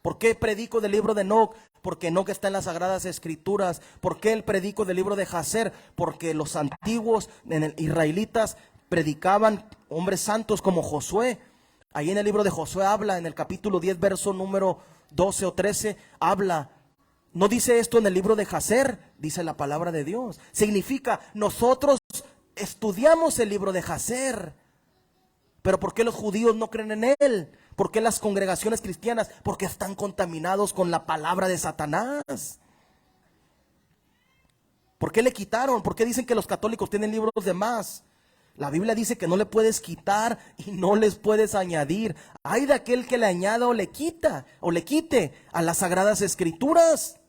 Speaker 1: ¿Por qué predico del libro de Enoc? Porque Enoc está en las Sagradas Escrituras. ¿Por qué el predico del libro de Jacer? Porque los antiguos israelitas predicaban hombres santos como Josué. Ahí en el libro de Josué habla, en el capítulo 10, verso número 12 o 13, habla. No dice esto en el libro de Jacer, dice la palabra de Dios. Significa, nosotros estudiamos el libro de Jacer. Pero ¿por qué los judíos no creen en él? ¿Por qué las congregaciones cristianas? Porque están contaminados con la palabra de Satanás. ¿Por qué le quitaron? ¿Por qué dicen que los católicos tienen libros de más? La Biblia dice que no le puedes quitar y no les puedes añadir. Hay de aquel que le añada o le quita o le quite a las Sagradas Escrituras.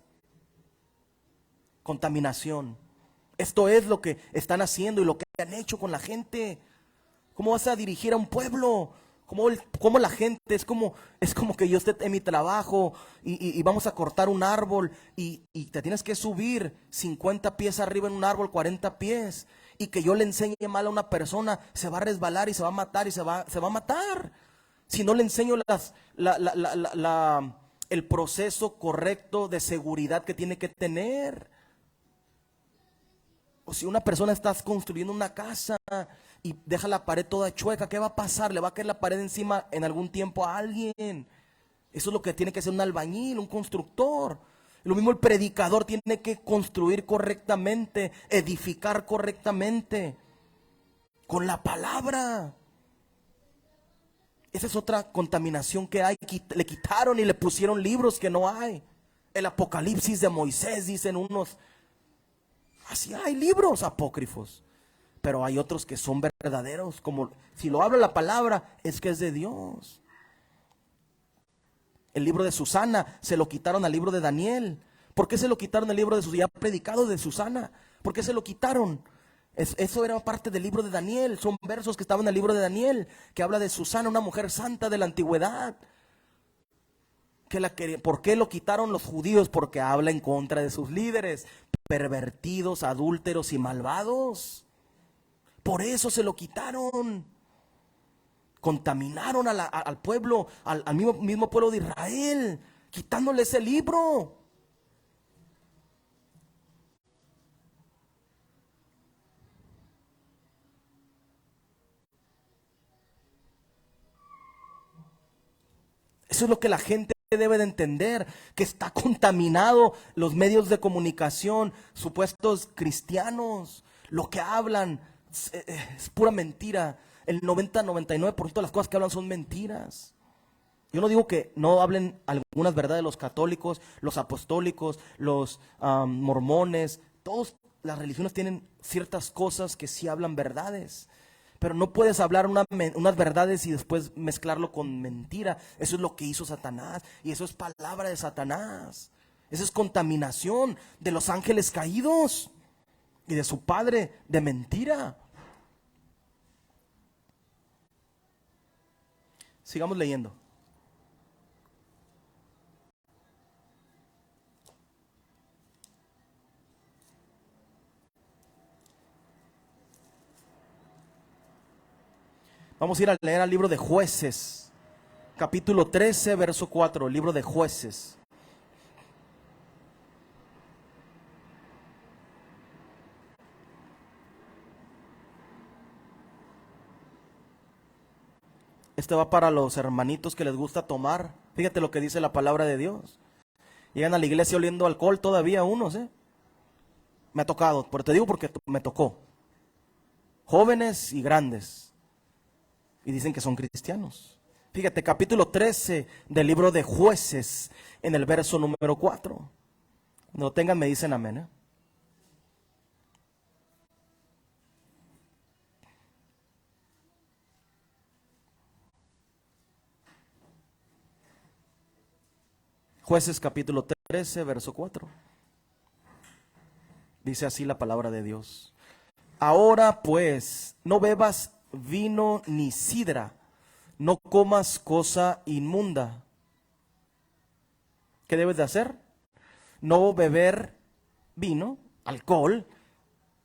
Speaker 1: Contaminación. Esto es lo que están haciendo y lo que han hecho con la gente. ¿Cómo vas a dirigir a un pueblo? ¿Cómo la gente? Es como que yo esté en mi trabajo y vamos a cortar un árbol y te tienes que subir 50 pies arriba en un árbol, 40 pies. Y que yo le enseñe mal a una persona, se va a resbalar y se va a matar y se va a matar. Si no le enseño el proceso correcto de seguridad que tiene que tener. O si una persona está construyendo una casa y deja la pared toda chueca, ¿qué va a pasar? ¿Le va a caer la pared encima en algún tiempo a alguien? Eso es lo que tiene que hacer un albañil, un constructor. Lo mismo el predicador tiene que construir correctamente, edificar correctamente, con la palabra. Esa es otra contaminación que hay. Le quitaron y le pusieron libros que no hay. El Apocalipsis de Moisés, dicen unos. Así hay libros apócrifos, pero hay otros que son verdaderos, como si lo habla la palabra, es que es de Dios. El libro de Susana se lo quitaron al libro de Daniel. ¿Por qué se lo quitaron al libro de Susana? Ya ha predicado de Susana. ¿Por qué se lo quitaron? Eso era parte del libro de Daniel. Son versos que estaban en el libro de Daniel, que habla de Susana, una mujer santa de la antigüedad. ¿Por qué lo quitaron los judíos? Porque habla en contra de sus líderes, pervertidos, adúlteros y malvados. Por eso se lo quitaron. Contaminaron al pueblo, al mismo pueblo de Israel, quitándole ese libro. Eso es lo que la gente debe de entender, que está contaminado los medios de comunicación, supuestos cristianos, lo que hablan es pura mentira. El 99% de las cosas que hablan son mentiras. Yo no digo que no hablen algunas verdades los católicos, los apostólicos, los mormones. Todas las religiones tienen ciertas cosas que sí hablan verdades. Pero no puedes hablar unas verdades y después mezclarlo con mentira. Eso es lo que hizo Satanás. Y eso es palabra de Satanás. Eso es contaminación de los ángeles caídos y de su padre de mentira. Sigamos leyendo. Vamos a ir a leer al libro de Jueces, capítulo 13, verso 4, el libro de Jueces. Este va para los hermanitos que les gusta tomar. Fíjate lo que dice la palabra de Dios. Llegan a la iglesia oliendo alcohol todavía unos, ¿eh? Me ha tocado, pero te digo porque me tocó. Jóvenes y grandes. Y dicen que son cristianos. Fíjate, capítulo 13 del libro de Jueces, en el verso número 4. Cuando lo tengan me dicen amén, ¿eh? Jueces capítulo 13, verso 4. Dice así la palabra de Dios. Ahora pues, no bebas vino ni sidra, no comas cosa inmunda. ¿Qué debes de hacer? No beber vino, alcohol,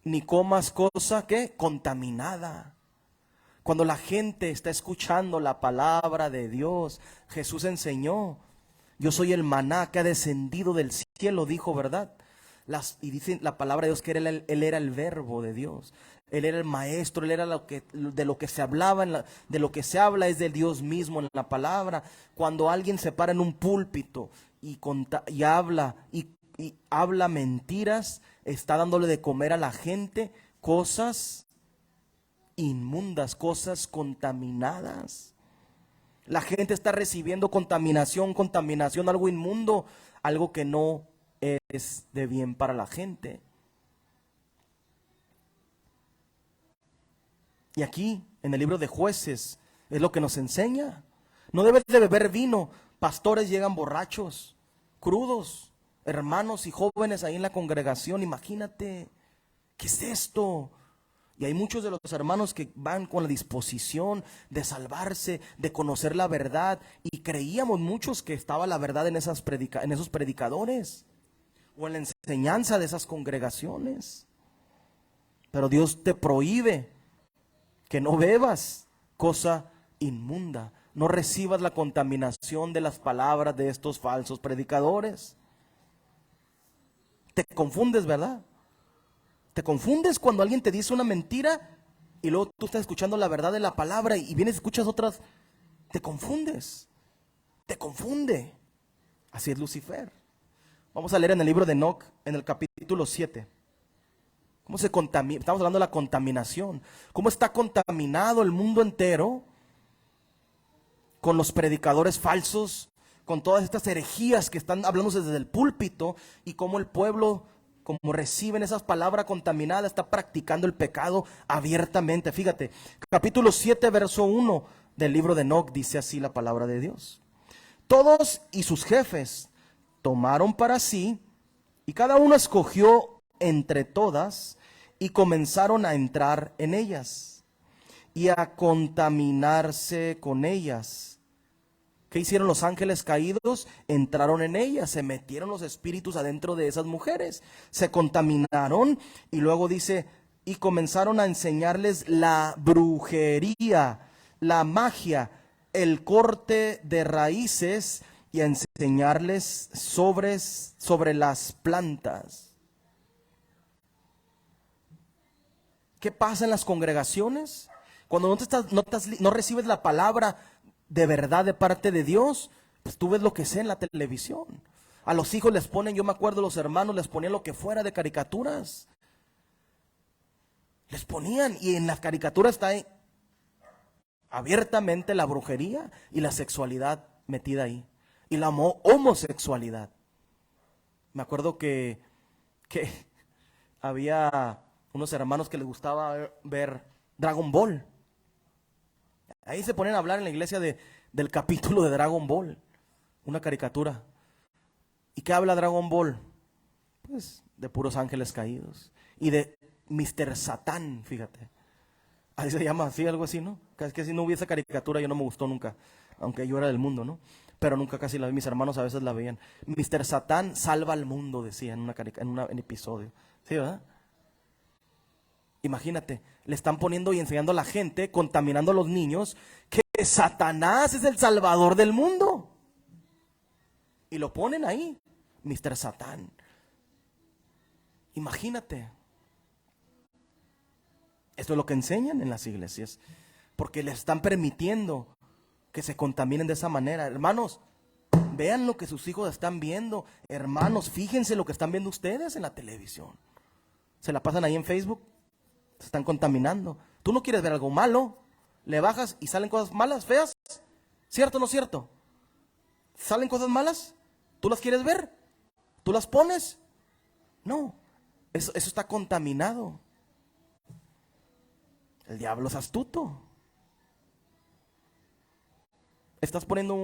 Speaker 1: ni comas cosa que contaminada. Cuando la gente está escuchando la palabra de Dios, Jesús enseñó, yo soy el maná que ha descendido del cielo, dijo, ¿verdad? Y dice la palabra de Dios que él era el verbo de Dios. Él era el maestro, él era de lo que se hablaba, de lo que se habla es de Dios mismo en la palabra. Cuando alguien se para en un púlpito y habla mentiras, está dándole de comer a la gente cosas inmundas, cosas contaminadas. La gente está recibiendo contaminación, algo inmundo, algo que no es de bien para la gente. Y aquí, en el libro de Jueces, es lo que nos enseña. No debes de beber vino. Pastores llegan borrachos, crudos, hermanos y jóvenes ahí en la congregación. Imagínate, ¿qué es esto? Y hay muchos de los hermanos que van con la disposición de salvarse, de conocer la verdad. Y creíamos muchos que estaba la verdad en esos predicadores o en la enseñanza de esas congregaciones. Pero Dios te prohíbe que no bebas cosa inmunda. No recibas la contaminación de las palabras de estos falsos predicadores. Te confundes, ¿verdad? Te confundes cuando alguien te dice una mentira y luego tú estás escuchando la verdad de la palabra y vienes y escuchas otras. Te confundes. Te confunde. Así es Lucifer. Vamos a leer en el libro de Enoc, en el capítulo 7. ¿Cómo se contamina? Estamos hablando de la contaminación. ¿Cómo está contaminado el mundo entero con los predicadores falsos, con todas estas herejías que están hablándose desde el púlpito y cómo el pueblo, como reciben esas palabras contaminadas, está practicando el pecado abiertamente? Fíjate, capítulo 7, verso 1 del libro de Enoc, dice así la palabra de Dios. Todos y sus jefes tomaron para sí, y cada uno escogió entre todas, y comenzaron a entrar en ellas, y a contaminarse con ellas. ¿Qué hicieron los ángeles caídos? Entraron en ellas, se metieron los espíritus adentro de esas mujeres, se contaminaron, y luego dice, y comenzaron a enseñarles la brujería, la magia, el corte de raíces, y a enseñarles sobre las plantas. ¿Qué pasa en las congregaciones? Cuando no recibes la palabra de verdad de parte de Dios, pues tú ves lo que sea en la televisión. A los hijos les ponen, yo me acuerdo, los hermanos les ponían lo que fuera de caricaturas. Les ponían, y en las caricaturas está abiertamente la brujería y la sexualidad metida ahí. Y la homosexualidad. Me acuerdo que había unos hermanos que les gustaba ver Dragon Ball. Ahí se ponen a hablar en la iglesia del capítulo de Dragon Ball, una caricatura. ¿Y qué habla Dragon Ball? Pues de puros ángeles caídos y de Mr. Satán, fíjate. Así se llama, así, algo así, ¿no? Es que si no hubiese caricatura yo no me gustó nunca, aunque yo era del mundo, ¿no? Pero nunca casi la vi, mis hermanos a veces la veían. Mr. Satán salva al mundo, decía en un episodio. ¿Sí, verdad? Imagínate, le están poniendo y enseñando a la gente, contaminando a los niños, que Satanás es el salvador del mundo. Y lo ponen ahí, Mr. Satán. Imagínate. Esto es lo que enseñan en las iglesias, porque les están permitiendo que se contaminen de esa manera. Hermanos, vean lo que sus hijos están viendo. Hermanos, fíjense lo que están viendo ustedes en la televisión. Se la pasan ahí en Facebook, se están contaminando. Tú no quieres ver algo malo, le bajas y salen cosas malas, feas. ¿Cierto o no cierto? ¿Salen cosas malas? ¿Tú las quieres ver? ¿Tú las pones? No, eso está contaminado. El diablo es astuto. Estás poniendo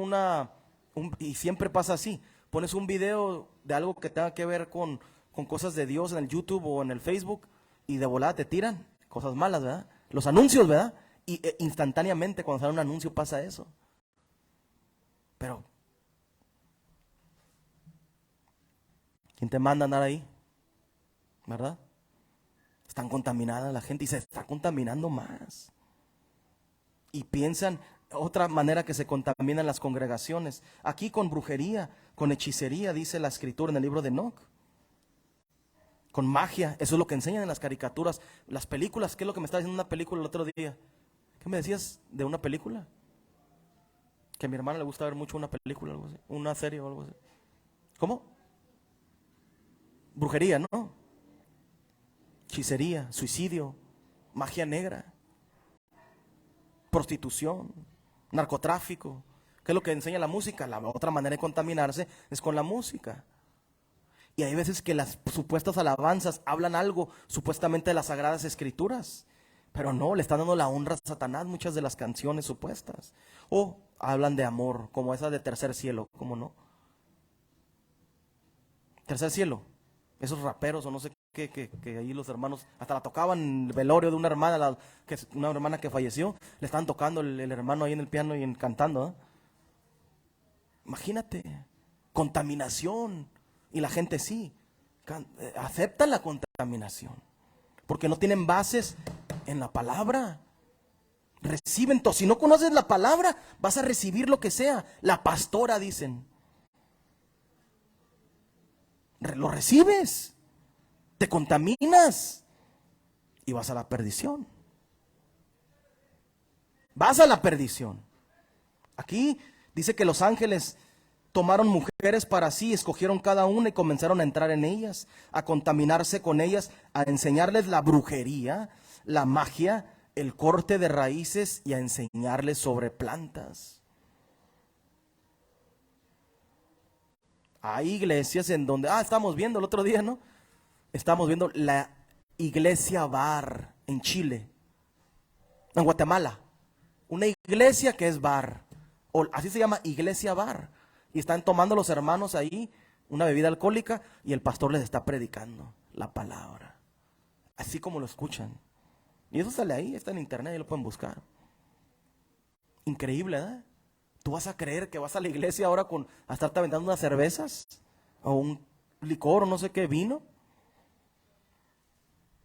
Speaker 1: y siempre pasa así, pones un video de algo que tenga que ver con cosas de Dios en el YouTube o en el Facebook, y de volada te tiran cosas malas, ¿verdad? Los anuncios, ¿verdad? Y instantáneamente cuando sale un anuncio pasa eso. Pero ¿quién te manda a andar ahí? ¿Verdad? Están contaminada la gente y se está contaminando más. Y piensan otra manera que se contaminan las congregaciones. Aquí con brujería, con hechicería, dice la escritura en el libro de Enoc. Con magia, eso es lo que enseñan en las caricaturas, las películas. ¿Qué es lo que me estaba diciendo una película el otro día? ¿Qué me decías de una película? Que a mi hermana le gusta ver mucho una película, algo así, una serie o algo así. ¿Cómo? Brujería, ¿no? Hechicería, suicidio, magia negra, prostitución, narcotráfico. ¿Qué es lo que enseña la música? La otra manera de contaminarse es con la música. Y hay veces que las supuestas alabanzas hablan algo supuestamente de las sagradas escrituras, pero no, le están dando la honra a Satanás muchas de las canciones supuestas. O hablan de amor, como esa de Tercer Cielo, ¿cómo no? Tercer Cielo, esos raperos o no sé qué, que ahí los hermanos hasta la tocaban en el velorio de una hermana, una hermana que falleció, le estaban tocando el hermano ahí en el piano y cantando, ¿eh? Imagínate, contaminación. Y la gente sí, acepta la contaminación, porque no tienen bases en la palabra. Reciben todo. Si no conoces la palabra, vas a recibir lo que sea. La pastora, dicen. Lo recibes, te contaminas y vas a la perdición. Vas a la perdición. Aquí dice que los ángeles tomaron mujeres para sí, escogieron cada una y comenzaron a entrar en ellas, a contaminarse con ellas, a enseñarles la brujería, la magia, el corte de raíces y a enseñarles sobre plantas. Hay iglesias en donde, estamos viendo el otro día, ¿no? Estamos viendo la iglesia bar en Chile, en Guatemala. Una iglesia que es bar, o así se llama, iglesia bar. Y están tomando los hermanos ahí una bebida alcohólica y el pastor les está predicando la palabra, así como lo escuchan. Y eso sale ahí, está en internet y lo pueden buscar. Increíble, ¿eh? ¿Tú vas a creer que vas a la iglesia ahora a estarte aventando unas cervezas o un licor o no sé qué vino?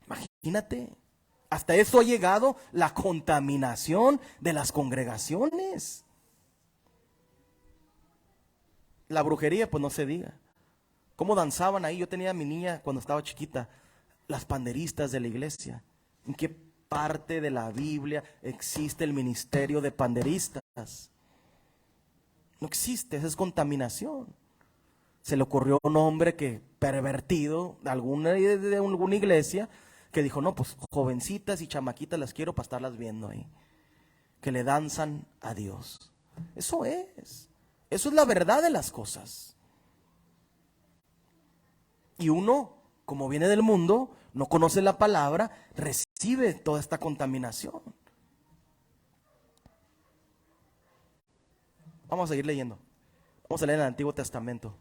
Speaker 1: Imagínate, hasta eso ha llegado la contaminación de las congregaciones. La brujería, pues no se diga. ¿Cómo danzaban ahí? Yo tenía a mi niña cuando estaba chiquita, las panderistas de la iglesia. ¿En qué parte de la Biblia existe el ministerio de panderistas? No existe, esa es contaminación. Se le ocurrió a un hombre pervertido de alguna iglesia, que dijo, no, pues jovencitas y chamaquitas las quiero para estarlas viendo ahí, que le danzan a Dios. Eso es la verdad de las cosas. Y uno, como viene del mundo, no conoce la palabra, recibe toda esta contaminación. Vamos a seguir leyendo. Vamos a leer el Antiguo Testamento.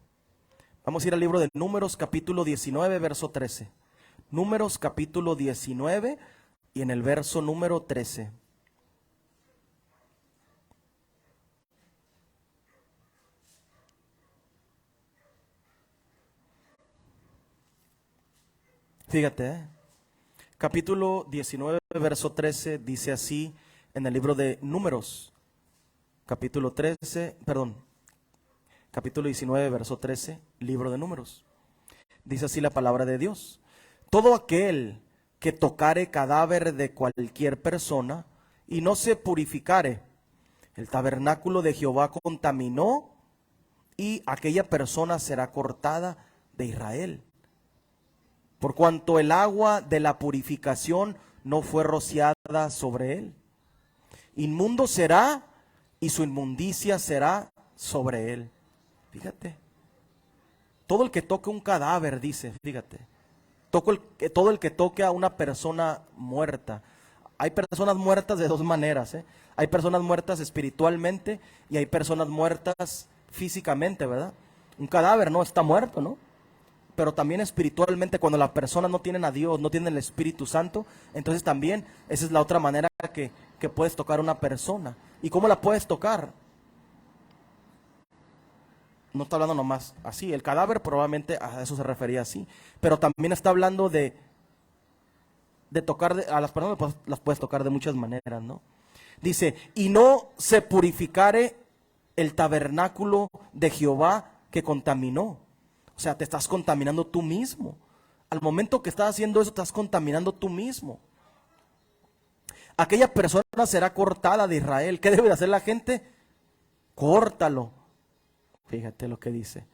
Speaker 1: Vamos a ir al libro de Números, capítulo 19, verso 13. Números, capítulo 19, y en el verso número 13. Fíjate, capítulo 19, verso 13, dice así en el libro de Números, capítulo 19, verso 13, libro de Números. Dice así la palabra de Dios: todo aquel que tocare cadáver de cualquier persona y no se purificare, El tabernáculo de Jehová contaminó y aquella persona será cortada de Israel. Por cuanto el agua de la purificación no fue rociada sobre él. Inmundo será y su inmundicia será sobre él. Fíjate. Todo el que toque un cadáver, dice, fíjate. Todo el que toque a una persona muerta. Hay personas muertas de dos maneras, ¿eh? Hay personas muertas espiritualmente y hay personas muertas físicamente, ¿verdad? Un cadáver no está muerto, ¿no? Pero también espiritualmente, cuando las personas no tienen a Dios, no tienen el Espíritu Santo, entonces también esa es la otra manera que puedes tocar a una persona. ¿Y cómo la puedes tocar? No está hablando nomás así, el cadáver probablemente a eso se refería así, pero también está hablando de tocar a las personas, pues, las puedes tocar de muchas maneras, ¿no? Dice, y no se purificare el tabernáculo de Jehová que contaminó. O sea, te estás contaminando tú mismo. Al momento que estás haciendo eso, estás contaminando tú mismo. Aquella persona será cortada de Israel. ¿Qué debe de hacer la gente? Córtalo. Fíjate lo que dice.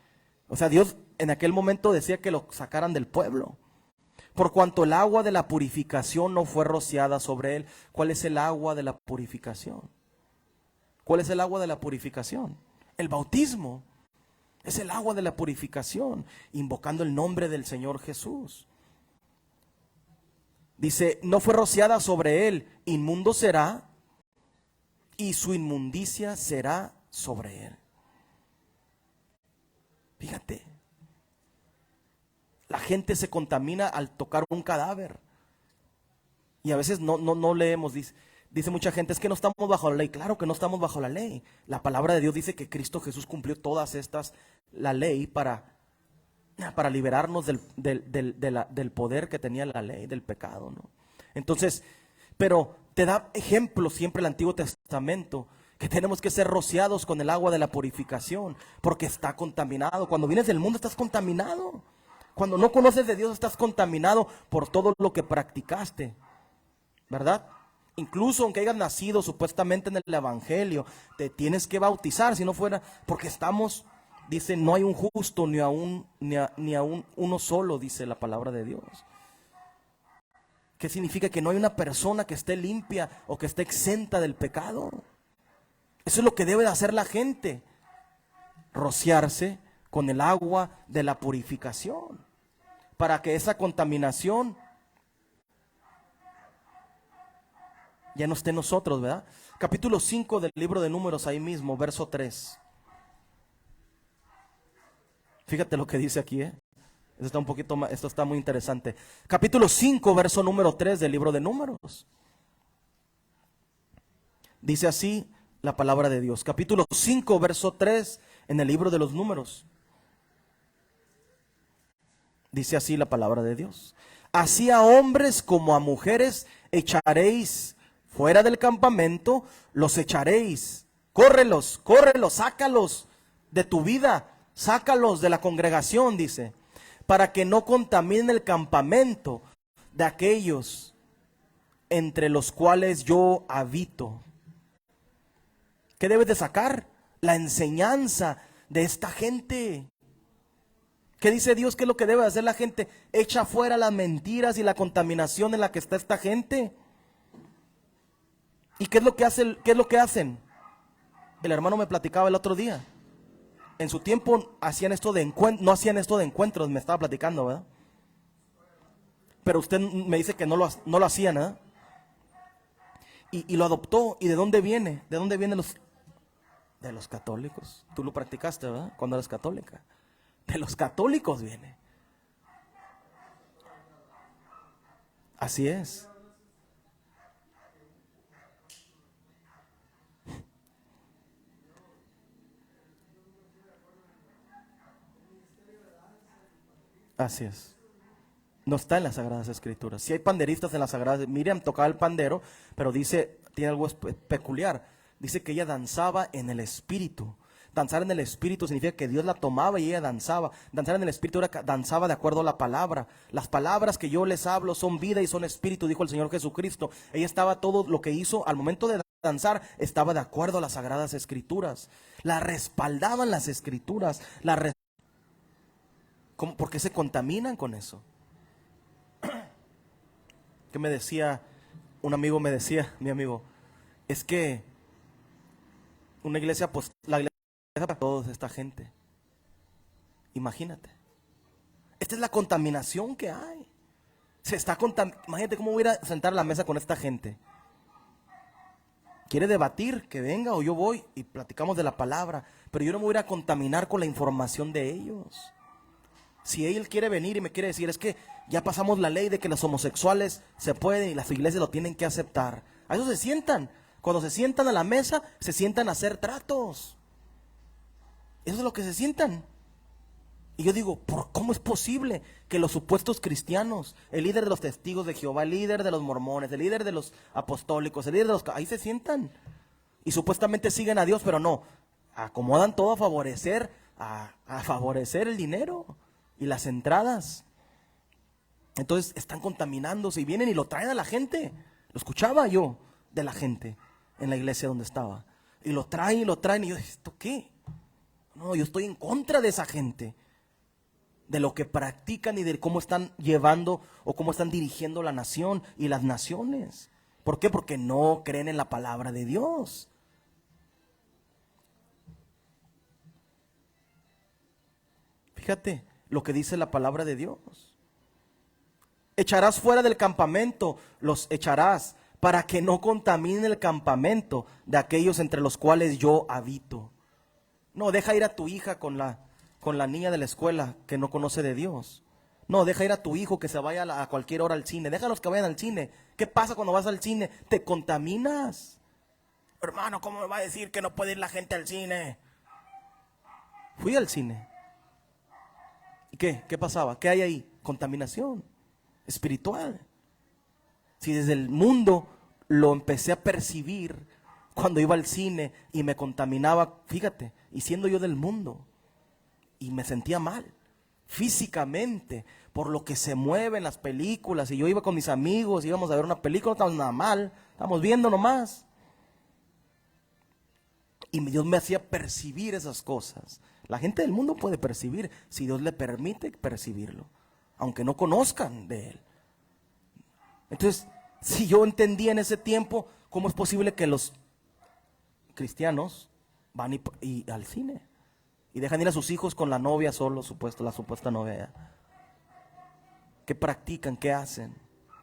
Speaker 1: O sea, Dios en aquel momento decía que lo sacaran del pueblo. Por cuanto el agua de la purificación no fue rociada sobre él. ¿Cuál es el agua de la purificación? ¿Cuál es el agua de la purificación? El bautismo. Es el agua de la purificación, invocando el nombre del Señor Jesús. Dice, no fue rociada sobre él, inmundo será, y su inmundicia será sobre él. Fíjate, la gente se contamina al tocar un cadáver. Y a veces no leemos, dice mucha gente, es que no estamos bajo la ley. Claro que no estamos bajo la ley. La palabra de Dios dice que Cristo Jesús cumplió todas estas, la ley, para liberarnos del poder que tenía la ley, del pecado, ¿no? Entonces, pero te da ejemplo siempre el Antiguo Testamento, que tenemos que ser rociados con el agua de la purificación, porque está contaminado. Cuando vienes del mundo estás contaminado. Cuando no conoces de Dios estás contaminado por todo lo que practicaste, ¿verdad? Incluso aunque hayas nacido supuestamente en el Evangelio, te tienes que bautizar, si no fuera, porque estamos, dice, no hay un justo ni a uno solo, dice la palabra de Dios. ¿Qué significa? Que no hay una persona que esté limpia o que esté exenta del pecado. Eso es lo que debe de hacer la gente, rociarse con el agua de la purificación, para que esa contaminación ya no esté en nosotros, ¿verdad? Capítulo 5 del libro de Números, ahí mismo, verso 3. Fíjate lo que dice aquí, ¿eh? Esto está muy interesante. Capítulo 5, verso número 3 del libro de Números. Dice así la palabra de Dios. Capítulo 5, verso 3 en el libro de los Números. Dice así la palabra de Dios. Así a hombres como a mujeres echaréis fuera del campamento, los echaréis. Córrelos, sácalos de tu vida, sácalos de la congregación, dice, para que no contaminen el campamento de aquellos entre los cuales yo habito. ¿Qué debes de sacar? La enseñanza de esta gente. ¿Qué dice Dios? ¿Qué es lo que debe hacer la gente? Echa fuera las mentiras y la contaminación en la que está esta gente. ¿Y qué es lo que hacen? El hermano me platicaba el otro día. En su tiempo hacían esto de encuentros, no hacían esto de encuentros, me estaba platicando, ¿verdad? Pero usted me dice que no lo hacían, ¿verdad? Y lo adoptó. ¿Y de dónde viene? ¿De dónde vienen de los católicos? Tú lo practicaste, ¿verdad? Cuando eres católica. De los católicos viene. Así es. Así es. No está en las Sagradas Escrituras. Si hay panderistas en las Sagradas, Miriam tocaba el pandero, pero dice, tiene algo peculiar. Dice que ella danzaba en el Espíritu. Danzar en el Espíritu significa que Dios la tomaba y ella danzaba. Danzar en el Espíritu era danzaba de acuerdo a la palabra. Las palabras que yo les hablo son vida y son espíritu, dijo el Señor Jesucristo. Ella estaba, todo lo que hizo al momento de danzar estaba de acuerdo a las sagradas escrituras, la respaldaban las escrituras, ¿por qué se contaminan con eso? Que me decía, un amigo me decía, mi amigo, es que una iglesia, pues la iglesia para toda esta gente. Imagínate. Esta es la contaminación que hay. Imagínate cómo voy a ir a sentar a la mesa con esta gente. Quiere debatir, que venga, o yo voy y platicamos de la palabra, pero yo no me voy a ir a contaminar con la información de ellos. Si él quiere venir y me quiere decir, es que ya pasamos la ley de que los homosexuales se pueden y las iglesias lo tienen que aceptar. A eso se sientan. Cuando se sientan a la mesa, se sientan a hacer tratos. Eso es lo que se sientan. Y yo digo, ¿cómo es posible que los supuestos cristianos, el líder de los testigos de Jehová, el líder de los mormones, el líder de los apostólicos, el líder de los... ahí se sientan y supuestamente siguen a Dios, pero no, acomodan todo a favorecer el dinero y las entradas? Entonces están contaminándose y vienen y lo traen a la gente. Lo escuchaba yo de la gente en la iglesia donde estaba. Y lo traen y yo, ¿esto qué? No, yo estoy en contra de esa gente, de lo que practican y de cómo están llevando o cómo están dirigiendo la nación y las naciones. ¿Por qué? Porque no creen en la palabra de Dios. Fíjate lo que dice la palabra de Dios. Echarás fuera del campamento, los echarás, para que no contaminen el campamento de aquellos entre los cuales yo habito. No, deja ir a tu hija con la niña de la escuela que no conoce de Dios. No, deja ir a tu hijo que se vaya a cualquier hora al cine. Déjalos que vayan al cine. ¿Qué pasa cuando vas al cine? Te contaminas. Hermano, ¿cómo me va a decir que no puede ir la gente al cine? Fui al cine. ¿Y qué? ¿Qué pasaba? ¿Qué hay ahí? Contaminación espiritual. Si desde el mundo lo empecé a percibir cuando iba al cine y me contaminaba, fíjate, y siendo yo del mundo, y me sentía mal físicamente por lo que se mueve en las películas, y yo iba con mis amigos, íbamos a ver una película, no estábamos nada mal, estábamos viendo nomás, y Dios me hacía percibir esas cosas. La gente del mundo puede percibir si Dios le permite percibirlo, aunque no conozcan de Él. Entonces, si yo entendía en ese tiempo, ¿cómo es posible que los cristianos van y al cine y dejan ir a sus hijos con la novia solo, la supuesta novia ya? ¿Qué practican? ¿Qué hacen?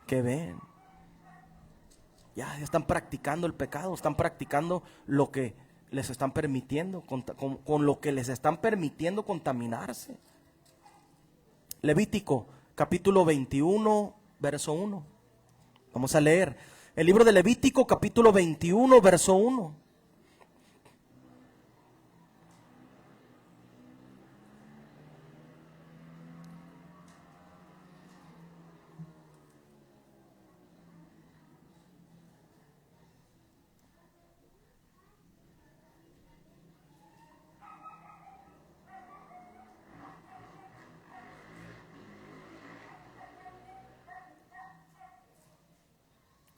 Speaker 1: ¿Qué ven? Ya están practicando el pecado, están practicando lo que les están permitiendo, con lo que les están permitiendo contaminarse. Levítico, capítulo 21, verso 1. Vamos a leer el libro de Levítico, capítulo 21, verso 1.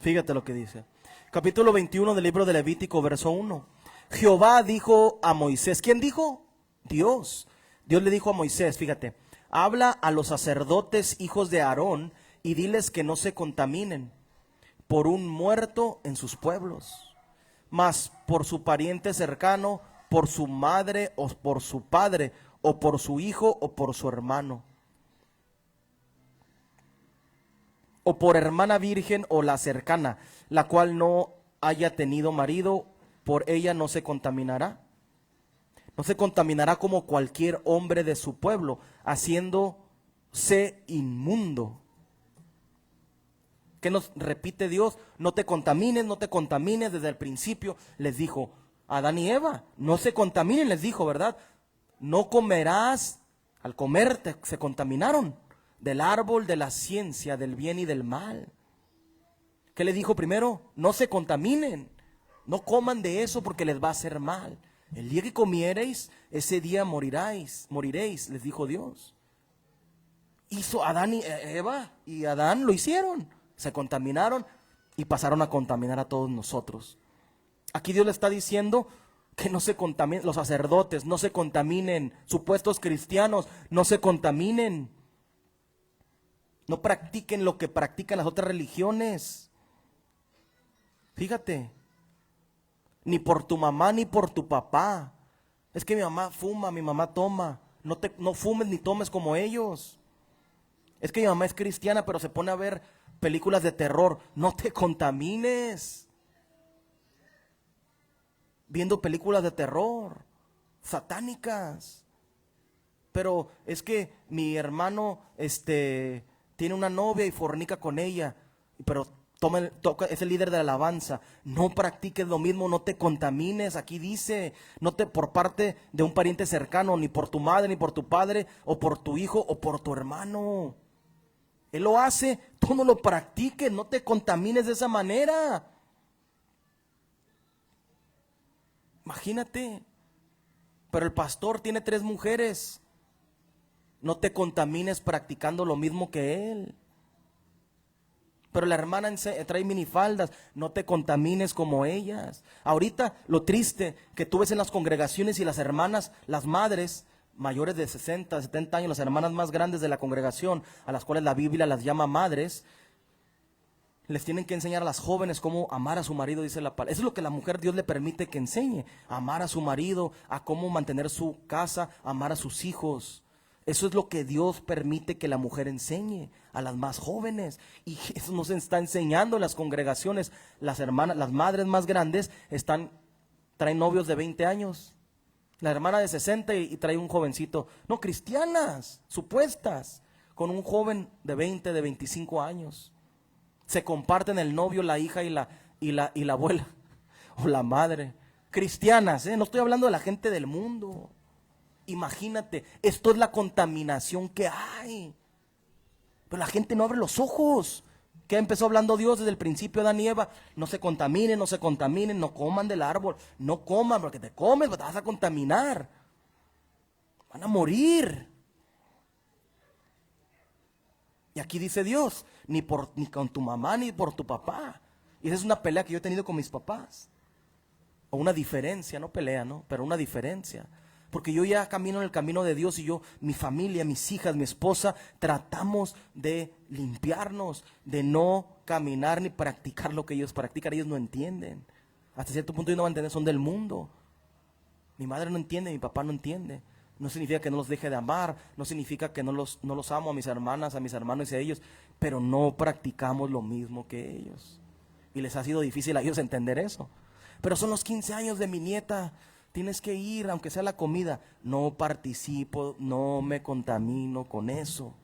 Speaker 1: Fíjate lo que dice. Capítulo 21 del libro de Levítico, verso 1. Jehová dijo a Moisés. ¿Quién dijo? Dios. Dios le dijo a Moisés, fíjate, habla a los sacerdotes hijos de Aarón y diles que no se contaminen por un muerto en sus pueblos, mas por su pariente cercano, por su madre o por su padre, o por su hijo o por su hermano, o por hermana virgen o la cercana, la cual no haya tenido marido, por ella no se contaminará. No se contaminará como cualquier hombre de su pueblo, haciéndose inmundo. ¿Qué nos repite Dios? No te contamines, no te contamines. Desde el principio les dijo a Adán y Eva, no se contaminen, les dijo, ¿verdad? No comerás, al comer se contaminaron, del árbol de la ciencia, del bien y del mal. ¿Qué le dijo primero? No se contaminen, no coman de eso porque les va a hacer mal. El día que comiereis, ese día moriréis, les dijo Dios. Hizo Adán y Eva y Adán lo hicieron, se contaminaron y pasaron a contaminar a todos nosotros. Aquí Dios le está diciendo que no se contaminen, los sacerdotes no se contaminen, supuestos cristianos no se contaminen. No practiquen lo que practican las otras religiones. Fíjate, ni por tu mamá ni por tu papá. Es que mi mamá fuma, mi mamá toma. No fumes ni tomes como ellos. Es que mi mamá es cristiana, pero se pone a ver películas de terror. No te contamines viendo películas de terror satánicas. Pero es que mi hermano tiene una novia y fornica con ella, pero es el líder de la alabanza. No practiques lo mismo, no te contamines. Aquí dice, no te por parte de un pariente cercano, ni por tu madre, ni por tu padre, o por tu hijo, o por tu hermano. Él lo hace, tú no lo practiques, no te contamines de esa manera. Imagínate, pero el pastor tiene 3 mujeres. No te contamines practicando lo mismo que él. Pero la hermana trae minifaldas, no te contamines como ellas. Ahorita lo triste que tú ves en las congregaciones y las hermanas, las madres mayores de 60, 70 años, las hermanas más grandes de la congregación, a las cuales la Biblia las llama madres, les tienen que enseñar a las jóvenes cómo amar a su marido, dice la palabra. Eso es lo que la mujer Dios le permite que enseñe, amar a su marido, a cómo mantener su casa, amar a sus hijos. Eso es lo que Dios permite que la mujer enseñe a las más jóvenes. Y eso nos está enseñando en las congregaciones. Las hermanas, las madres más grandes traen novios de 20 años. La hermana de 60 y trae un jovencito. No, cristianas, supuestas, con un joven de 20, de 25 años. Se comparten el novio, la hija y la abuela o la madre. Cristianas, no estoy hablando de la gente del mundo. Imagínate, esto es la contaminación que hay. Pero la gente no abre los ojos. ¿Qué empezó hablando Dios desde el principio, Adán y Eva? No se contaminen, no se contaminen, no coman del árbol. No coman, porque te comes, te vas a contaminar. Van a morir. Y aquí dice Dios, ni con tu mamá ni por tu papá. Y esa es una pelea que yo he tenido con mis papás. O una diferencia, no pelea, ¿no? Pero una diferencia. Porque yo ya camino en el camino de Dios y yo, mi familia, mis hijas, mi esposa, tratamos de limpiarnos, de no caminar ni practicar lo que ellos practican. Ellos no entienden. Hasta cierto punto ellos no van a entender, son del mundo. Mi madre no entiende, mi papá no entiende. No significa que no los deje de amar, no significa que no los amo a mis hermanas, a mis hermanos y a ellos, pero no practicamos lo mismo que ellos. Y les ha sido difícil a ellos entender eso. Pero son los 15 años de mi nieta. Tienes que ir, aunque sea la comida. No participo, no me contamino con eso.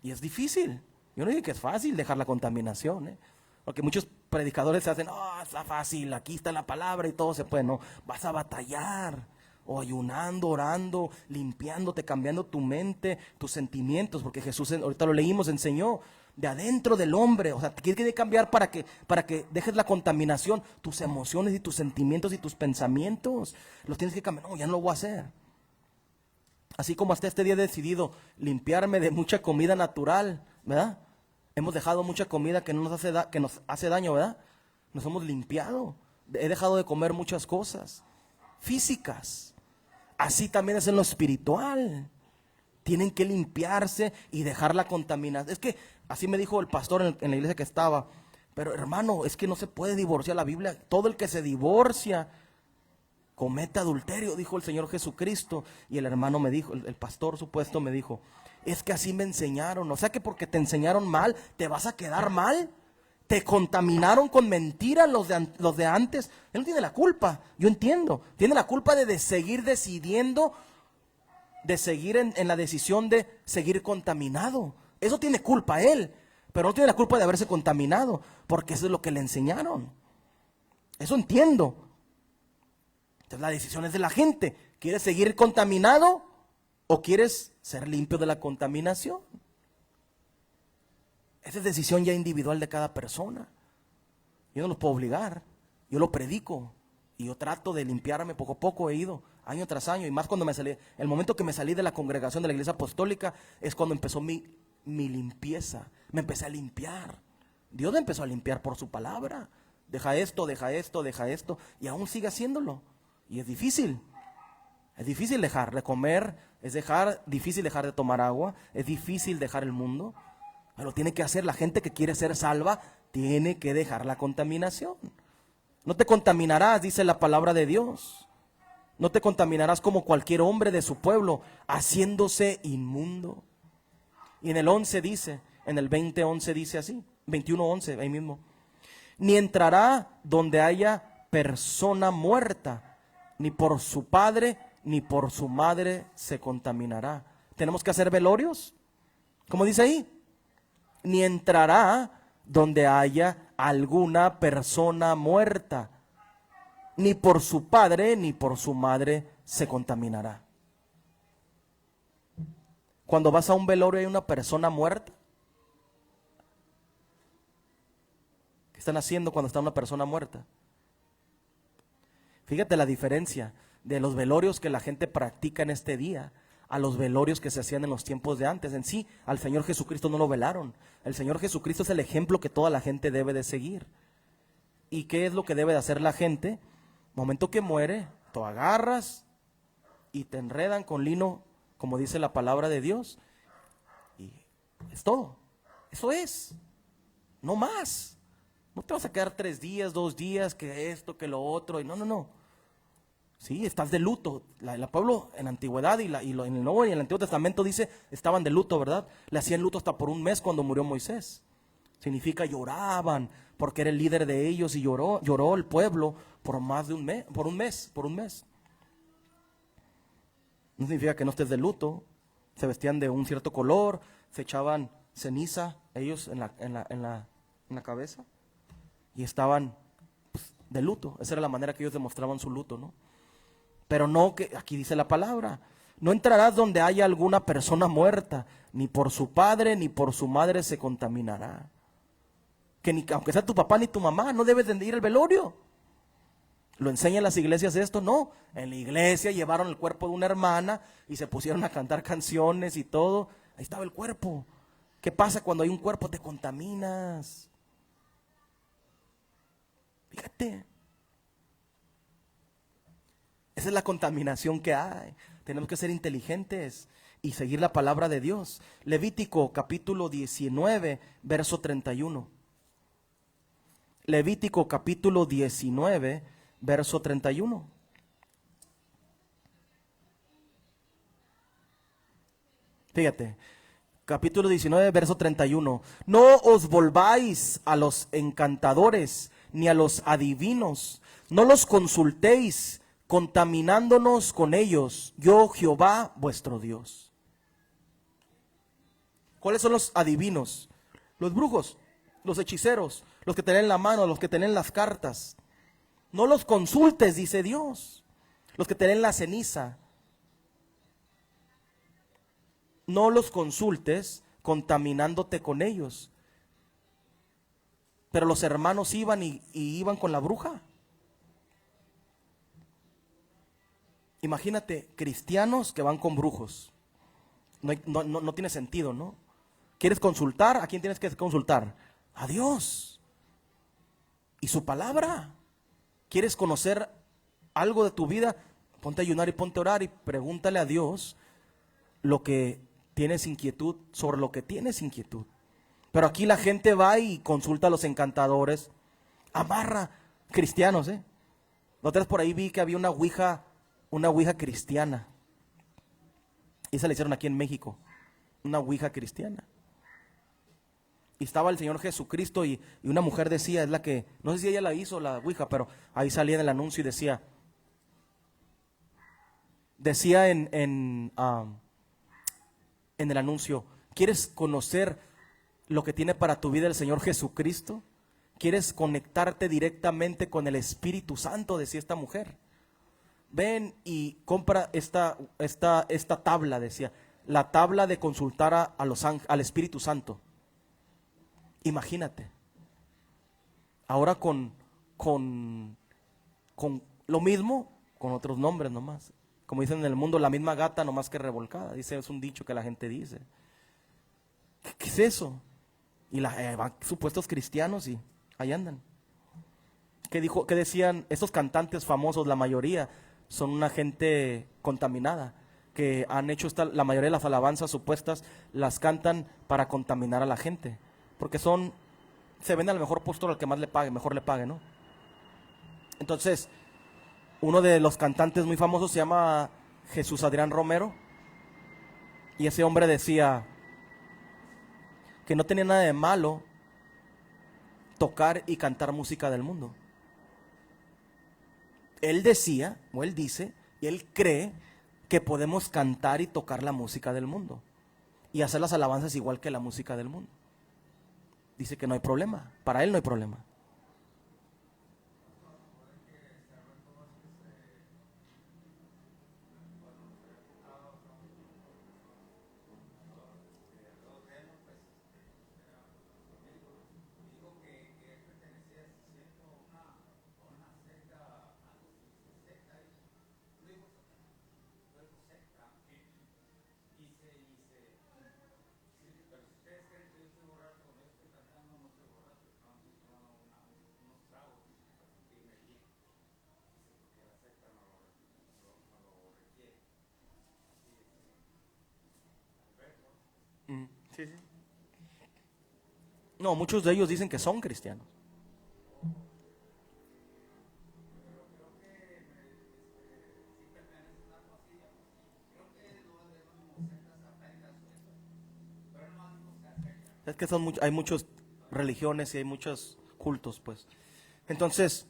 Speaker 1: Y es difícil. Yo no digo que es fácil dejar la contaminación, porque muchos predicadores se hacen, está fácil, aquí está la palabra y todo se puede. No, vas a batallar, o ayunando, orando, limpiándote, cambiando tu mente, tus sentimientos, porque Jesús, ahorita lo leímos, enseñó de adentro del hombre. O sea, te tiene que cambiar para que dejes la contaminación, tus emociones y tus sentimientos y tus pensamientos. Los tienes que cambiar. No, ya no lo voy a hacer. Así como hasta este día he decidido limpiarme de mucha comida natural, ¿verdad? Hemos dejado mucha comida que nos hace daño, ¿verdad? Nos hemos limpiado. He dejado de comer muchas cosas físicas. Así también es en lo espiritual. Tienen que limpiarse y dejar la contaminación. Es que así me dijo el pastor en la iglesia que estaba. Pero hermano, es que no se puede divorciar la Biblia. Todo el que se divorcia comete adulterio, dijo el Señor Jesucristo. Y el hermano me dijo, el pastor supuesto me dijo, es que así me enseñaron. O sea que porque te enseñaron mal, ¿te vas a quedar mal? Te contaminaron con mentiras los de antes. Él no tiene la culpa, yo entiendo. Tiene la culpa de seguir decidiendo, de seguir en la decisión de seguir contaminado. Eso tiene culpa él, pero no tiene la culpa de haberse contaminado, porque eso es lo que le enseñaron. Eso entiendo. Entonces la decisión es de la gente. ¿Quieres seguir contaminado o quieres ser limpio de la contaminación? Esa es decisión ya individual de cada persona. Yo no los puedo obligar. Yo lo predico y yo trato de limpiarme poco a poco. He ido año tras año, y más cuando el momento que me salí de la congregación de la iglesia apostólica es cuando empezó mi limpieza. Me empecé a limpiar. Dios me empezó a limpiar por su palabra. deja esto, deja esto, deja esto, y aún sigue haciéndolo. Y es difícil dejar de comer, difícil dejar de tomar agua, es difícil dejar el mundo, pero tiene que hacer. La gente que quiere ser salva tiene que dejar la contaminación. No te contaminarás, dice la palabra de Dios. No te contaminarás como cualquier hombre de su pueblo, haciéndose inmundo. Y en el 11 dice, en el 20:11 dice así, 21:11, ahí mismo. Ni entrará donde haya persona muerta, ni por su padre, ni por su madre se contaminará. ¿Tenemos que hacer velorios? ¿Cómo dice ahí? Ni entrará donde haya alguna persona muerta, ni por su padre, ni por su madre se contaminará. Cuando vas a un velorio y hay una persona muerta, ¿qué están haciendo cuando está una persona muerta? Fíjate la diferencia de los velorios que la gente practica en este día a los velorios que se hacían en los tiempos de antes. En sí, al Señor Jesucristo no lo velaron. El Señor Jesucristo es el ejemplo que toda la gente debe de seguir. ¿Y qué es lo que debe de hacer la gente? Momento que muere, tú agarras y te enredan con lino, como dice la palabra de Dios, y es todo. Eso es, no más. No te vas a quedar 3 días, 2 días, que esto, que lo otro, y no. Sí, estás de luto. El pueblo en la antigüedad en el Nuevo y en el Antiguo Testamento dice, estaban de luto, ¿verdad? Le hacían luto hasta por un mes cuando murió Moisés. Significa lloraban, porque era el líder de ellos y lloró el pueblo por más de un mes, por un mes. No significa que no estés de luto. Se vestían de un cierto color, se echaban ceniza ellos en la cabeza y estaban pues, de luto. Esa era la manera que ellos demostraban su luto, ¿no? Pero no, que aquí dice la palabra, no entrarás donde haya alguna persona muerta, ni por su padre ni por su madre se contaminará. Que ni aunque sea tu papá ni tu mamá, no debes de ir al velorio. ¿Lo enseñan las iglesias esto? No. En la iglesia llevaron el cuerpo de una hermana y se pusieron a cantar canciones y todo. Ahí estaba el cuerpo. ¿Qué pasa cuando hay un cuerpo? Te contaminas. Fíjate. Esa es la contaminación que hay. Tenemos que ser inteligentes y seguir la palabra de Dios. Levítico capítulo 19, verso 31. Levítico capítulo 19, verso 31. Fíjate, capítulo 19, verso 31. No os volváis a los encantadores ni a los adivinos, no los consultéis, contaminándonos con ellos, yo Jehová vuestro Dios. ¿Cuáles son los adivinos? Los brujos, los hechiceros, los que tienen la mano, los que tienen las cartas. No los consultes, dice Dios. Los que tienen la ceniza. No los consultes contaminándote con ellos. Pero los hermanos iban y iban con la bruja. Imagínate, cristianos que van con brujos. No tiene sentido, ¿no? ¿Quieres consultar? ¿A quién tienes que consultar? A Dios y su palabra. ¿Quieres conocer algo de tu vida? Ponte a ayunar y ponte a orar y pregúntale a Dios lo que tienes inquietud, sobre lo que tienes inquietud. Pero aquí la gente va y consulta a los encantadores, amarra cristianos, ¿eh? La otra vez por ahí vi que había una ouija cristiana. Y esa la hicieron aquí en México, una ouija cristiana. Y estaba el Señor Jesucristo y una mujer decía, es la que, no sé si ella la hizo, la ouija, pero ahí salía en el anuncio y decía en el anuncio, ¿quieres conocer lo que tiene para tu vida el Señor Jesucristo? ¿Quieres conectarte directamente con el Espíritu Santo? Decía esta mujer. Ven y compra esta tabla, decía, la tabla de consultar al Espíritu Santo. Imagínate. Ahora con lo mismo, con otros nombres nomás. Como dicen en el mundo, la misma gata nomás que revolcada. Dice, es un dicho que la gente dice. ¿Qué es eso? Y van supuestos cristianos y ahí andan. ¿Qué dijo, qué decían estos cantantes famosos? La mayoría son una gente contaminada, que han hecho la mayoría de las alabanzas supuestas las cantan para contaminar a la gente, porque se vende al mejor postor al que más le pague, mejor le pague, ¿no? Entonces, uno de los cantantes muy famosos se llama Jesús Adrián Romero, y ese hombre decía que no tenía nada de malo tocar y cantar música del mundo. Él decía, o él dice, y él cree que podemos cantar y tocar la música del mundo y hacer las alabanzas igual que la música del mundo. Dice que no hay problema, para él no hay problema. Sí, sí. No, muchos de ellos dicen que son cristianos. Es que hay muchas religiones y hay muchos cultos, pues. Entonces,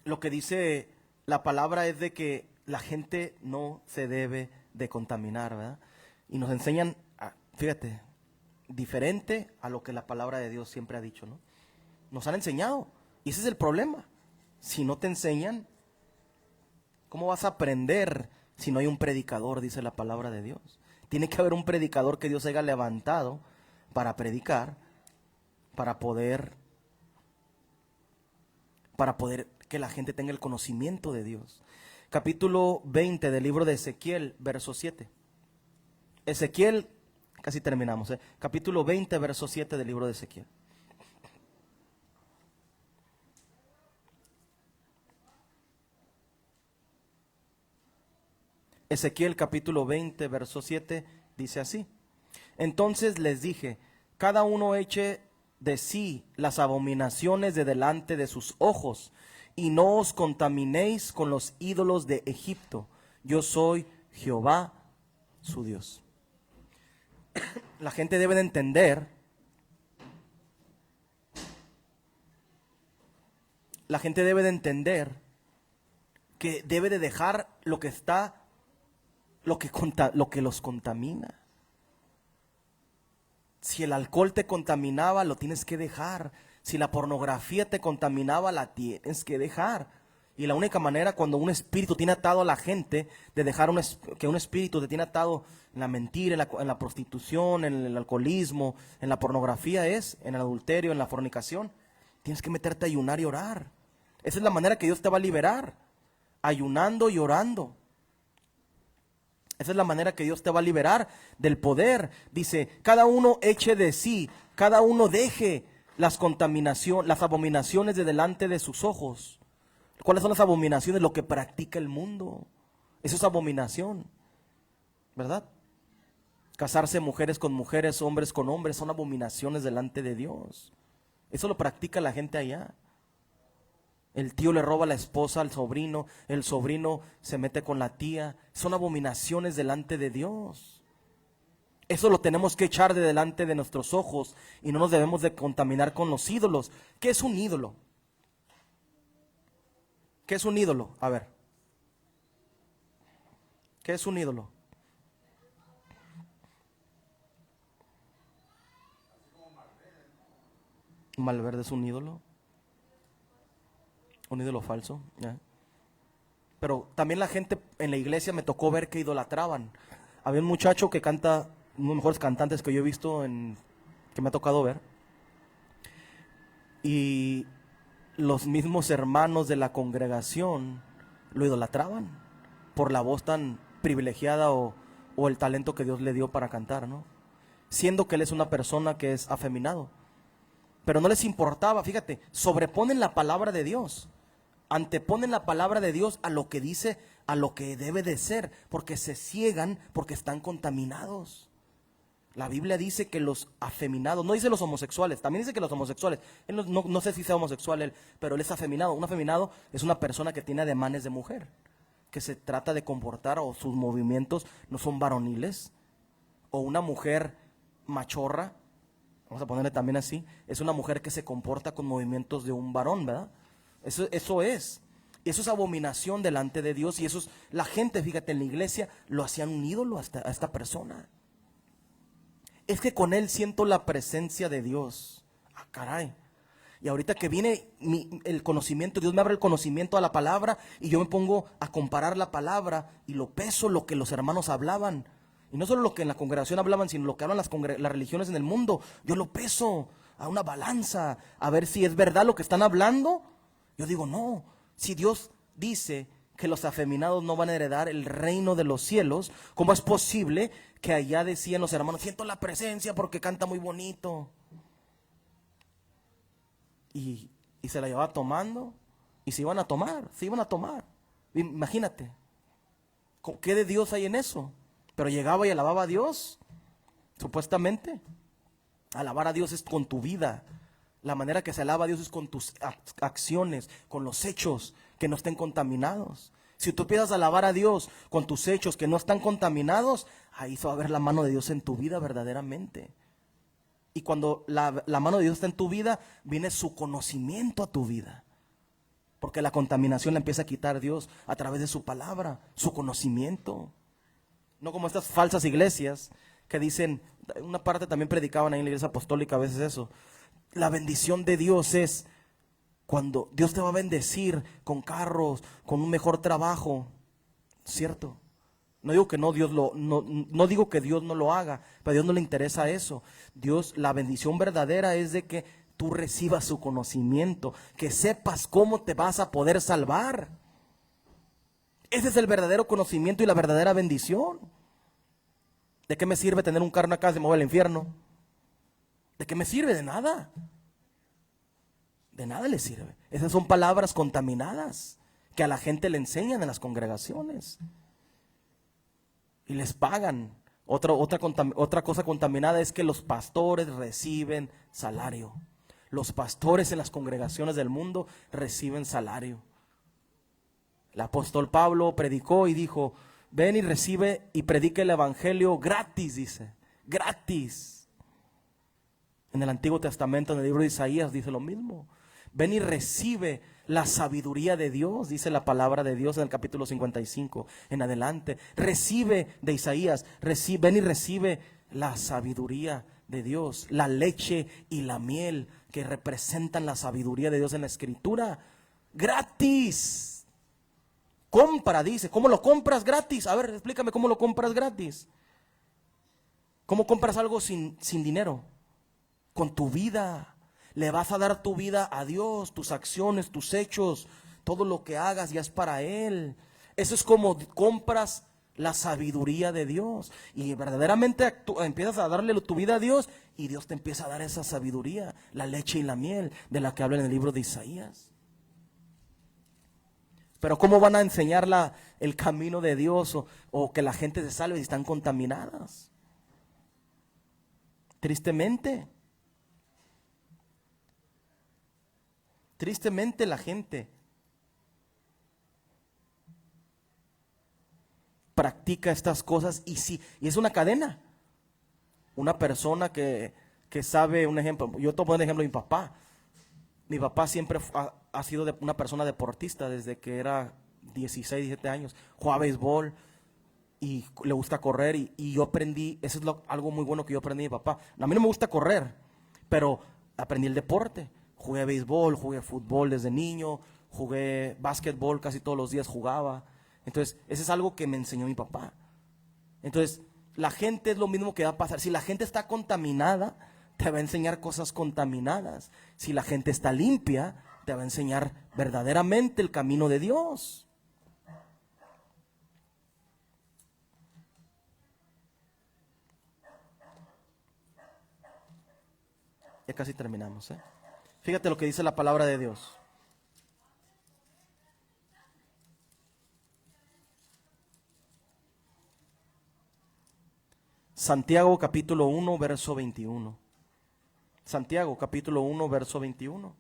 Speaker 1: lo que dice la palabra es de que la gente no se debe de contaminar, ¿verdad? Y nos enseñan, fíjate, diferente a lo que la palabra de Dios siempre ha dicho, ¿no? Nos han enseñado, y ese es el problema. Si no te enseñan, ¿cómo vas a aprender si no hay un predicador? Dice la palabra de Dios. Tiene que haber un predicador que Dios haya levantado para predicar, para poder que la gente tenga el conocimiento de Dios. Capítulo 20 del libro de Ezequiel, verso 7. Ezequiel, casi terminamos, capítulo 20, verso 7 del libro de Ezequiel. Ezequiel capítulo 20, verso 7, dice así: entonces les dije, cada uno eche de sí las abominaciones de delante de sus ojos, y no os contaminéis con los ídolos de Egipto. Yo soy Jehová, su Dios. La gente debe de entender, que debe de dejar lo que los contamina. Si el alcohol te contaminaba, lo tienes que dejar. Si la pornografía te contaminaba, la tienes que dejar. Y la única manera cuando un espíritu tiene atado a la gente, de dejar que un espíritu te tiene atado en la mentira, en la prostitución, en el alcoholismo, en la pornografía, en el adulterio, en la fornicación. Tienes que meterte a ayunar y orar. Esa es la manera que Dios te va a liberar, ayunando y orando. Esa es la manera que Dios te va a liberar del poder. Dice, cada uno eche de sí, cada uno deje las abominaciones de delante de sus ojos. ¿Cuáles son las abominaciones? Lo que practica el mundo. Eso es abominación, ¿verdad? Casarse mujeres con mujeres, hombres con hombres, son abominaciones delante de Dios. Eso lo practica la gente allá. El tío le roba la esposa al sobrino, el sobrino se mete con la tía. Son abominaciones delante de Dios. Eso lo tenemos que echar de delante de nuestros ojos y no nos debemos de contaminar con los ídolos. ¿Qué es un ídolo? ¿Qué es un ídolo? A ver. ¿Qué es un ídolo? Malverde es un ídolo. Un ídolo falso. Pero también la gente en la iglesia me tocó ver que idolatraban. Había un muchacho que canta, uno de los mejores cantantes que yo he visto, que me ha tocado ver. Y los mismos hermanos de la congregación lo idolatraban por la voz tan privilegiada o el talento que Dios le dio para cantar, ¿no? Siendo que él es una persona que es afeminado. pero no les importaba, fíjate, sobreponen la palabra de Dios, anteponen la palabra de Dios a lo que dice, a lo que debe de ser, porque se ciegan, porque están contaminados. La Biblia dice que los afeminados, no dice los homosexuales, también dice que los homosexuales, él no sé si sea homosexual él, pero él es afeminado. Un afeminado es una persona que tiene ademanes de mujer, que se trata de comportar o sus movimientos no son varoniles. O una mujer machorra, vamos a ponerle también así, es una mujer que se comporta con movimientos de un varón, ¿verdad? Eso es abominación delante de Dios, y eso es, la gente, fíjate, en la iglesia lo hacían un ídolo a esta persona. Es que con él siento la presencia de Dios. Ah, caray. Y ahorita que viene el conocimiento, Dios me abre el conocimiento a la palabra, y yo me pongo a comparar la palabra y lo peso, lo que los hermanos hablaban. Y no solo lo que en la congregación hablaban, sino lo que hablan las religiones en el mundo. Yo lo peso a una balanza, a ver si es verdad lo que están hablando. Yo digo, no, si Dios dice que los afeminados no van a heredar el reino de los cielos, ¿cómo es posible que allá decían los hermanos, siento la presencia porque canta muy bonito? Y se la llevaba tomando, y se iban a tomar. Imagínate, ¿qué de Dios hay en eso? Pero llegaba y alababa a Dios, supuestamente. Alabar a Dios es con tu vida. La manera que se alaba a Dios es con tus acciones, con los hechos que no estén contaminados. Si tú empiezas a alabar a Dios con tus hechos que no están contaminados, ahí se va a ver la mano de Dios en tu vida verdaderamente. Y cuando la mano de Dios está en tu vida, viene su conocimiento a tu vida. Porque la contaminación la empieza a quitar Dios a través de su palabra, su conocimiento. No como estas falsas iglesias que dicen, una parte también predicaban ahí en la iglesia apostólica a veces eso. La bendición de Dios es cuando Dios te va a bendecir con carros, con un mejor trabajo, ¿cierto? No digo que no digo que Dios no lo haga, pero a Dios no le interesa eso. Dios, la bendición verdadera es de que tú recibas su conocimiento, que sepas cómo te vas a poder salvar. Ese es el verdadero conocimiento y la verdadera bendición. ¿De qué me sirve tener un carro en la casa y me voy al infierno? ¿De qué me sirve? De nada. De nada le sirve. Esas son palabras contaminadas que a la gente le enseñan en las congregaciones. Y les pagan. Otra cosa contaminada es que los pastores reciben salario. Los pastores en las congregaciones del mundo reciben salario. El apóstol Pablo predicó y dijo, ven y recibe y predica el evangelio gratis, dice, gratis. En el Antiguo Testamento, en el libro de Isaías, dice lo mismo. Ven y recibe la sabiduría de Dios, dice la palabra de Dios en el capítulo 55 en adelante. Recibe de Isaías, ven y recibe la sabiduría de Dios, la leche y la miel que representan la sabiduría de Dios en la Escritura. Gratis. Compra, dice. ¿Cómo lo compras gratis? A ver, explícame cómo lo compras gratis. ¿Cómo compras algo sin dinero? Con tu vida. Le vas a dar tu vida a Dios, tus acciones, tus hechos, todo lo que hagas ya es para Él. Eso es como compras la sabiduría de Dios. Y verdaderamente empiezas a darle tu vida a Dios y Dios te empieza a dar esa sabiduría, la leche y la miel de la que habla en el libro de Isaías. Pero ¿cómo van a enseñar el camino de Dios o que la gente se salve si están contaminadas? Tristemente la gente practica estas cosas y es una cadena. Una persona que sabe, un ejemplo, yo tomo el ejemplo de mi papá. Mi papá siempre ha sido una persona deportista desde que era 16, 17 años. Juega béisbol y le gusta correr y yo aprendí, eso es algo muy bueno que yo aprendí de mi papá. A mí no me gusta correr, pero aprendí el deporte. Jugué béisbol, jugué fútbol desde niño, jugué básquetbol, casi todos los días jugaba. Entonces, eso es algo que me enseñó mi papá. Entonces, la gente es lo mismo que va a pasar. Si la gente está contaminada, te va a enseñar cosas contaminadas. Si la gente está limpia, te va a enseñar verdaderamente el camino de Dios. Ya casi terminamos, ¿eh? Fíjate lo que dice la palabra de Dios. Santiago capítulo 1, verso 21. Santiago capítulo 1, verso 21.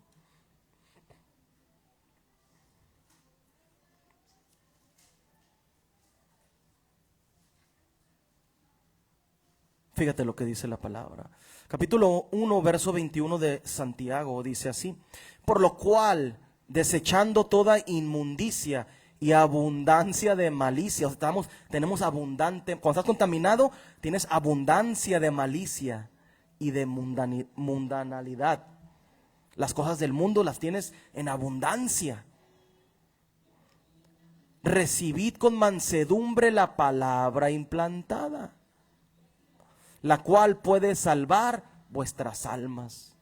Speaker 1: Fíjate lo que dice la palabra. Capítulo 1, verso 21 de Santiago dice así: por lo cual, desechando toda inmundicia y abundancia de malicia, o sea, tenemos abundante, cuando estás contaminado, tienes abundancia de malicia y de mundanalidad. Las cosas del mundo las tienes en abundancia. Recibid con mansedumbre la palabra implantada, la cual puede salvar vuestras almas.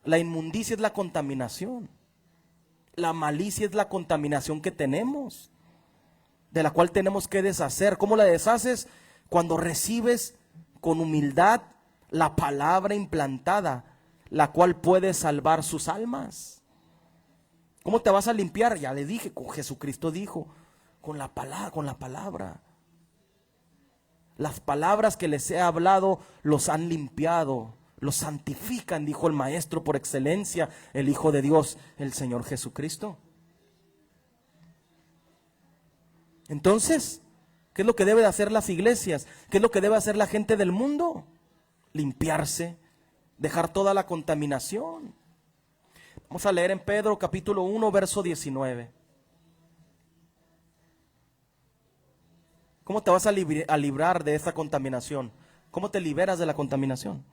Speaker 1: La inmundicia es la contaminación. La malicia es la contaminación que tenemos, de la cual tenemos que deshacer. ¿Cómo la deshaces? Cuando recibes con humildad la palabra implantada, la cual puede salvar sus almas. ¿Cómo te vas a limpiar? Ya le dije, Jesucristo dijo, con la palabra. Las palabras que les he hablado los han limpiado, los santifican, dijo el Maestro por excelencia, el Hijo de Dios, el Señor Jesucristo. Entonces, ¿qué es lo que debe de hacer las iglesias? ¿Qué es lo que debe hacer la gente del mundo? Limpiarse, dejar toda la contaminación. Vamos a leer en Pedro capítulo 1, verso 19. ¿Cómo te vas a librar de esta contaminación? ¿Cómo te liberas de la contaminación?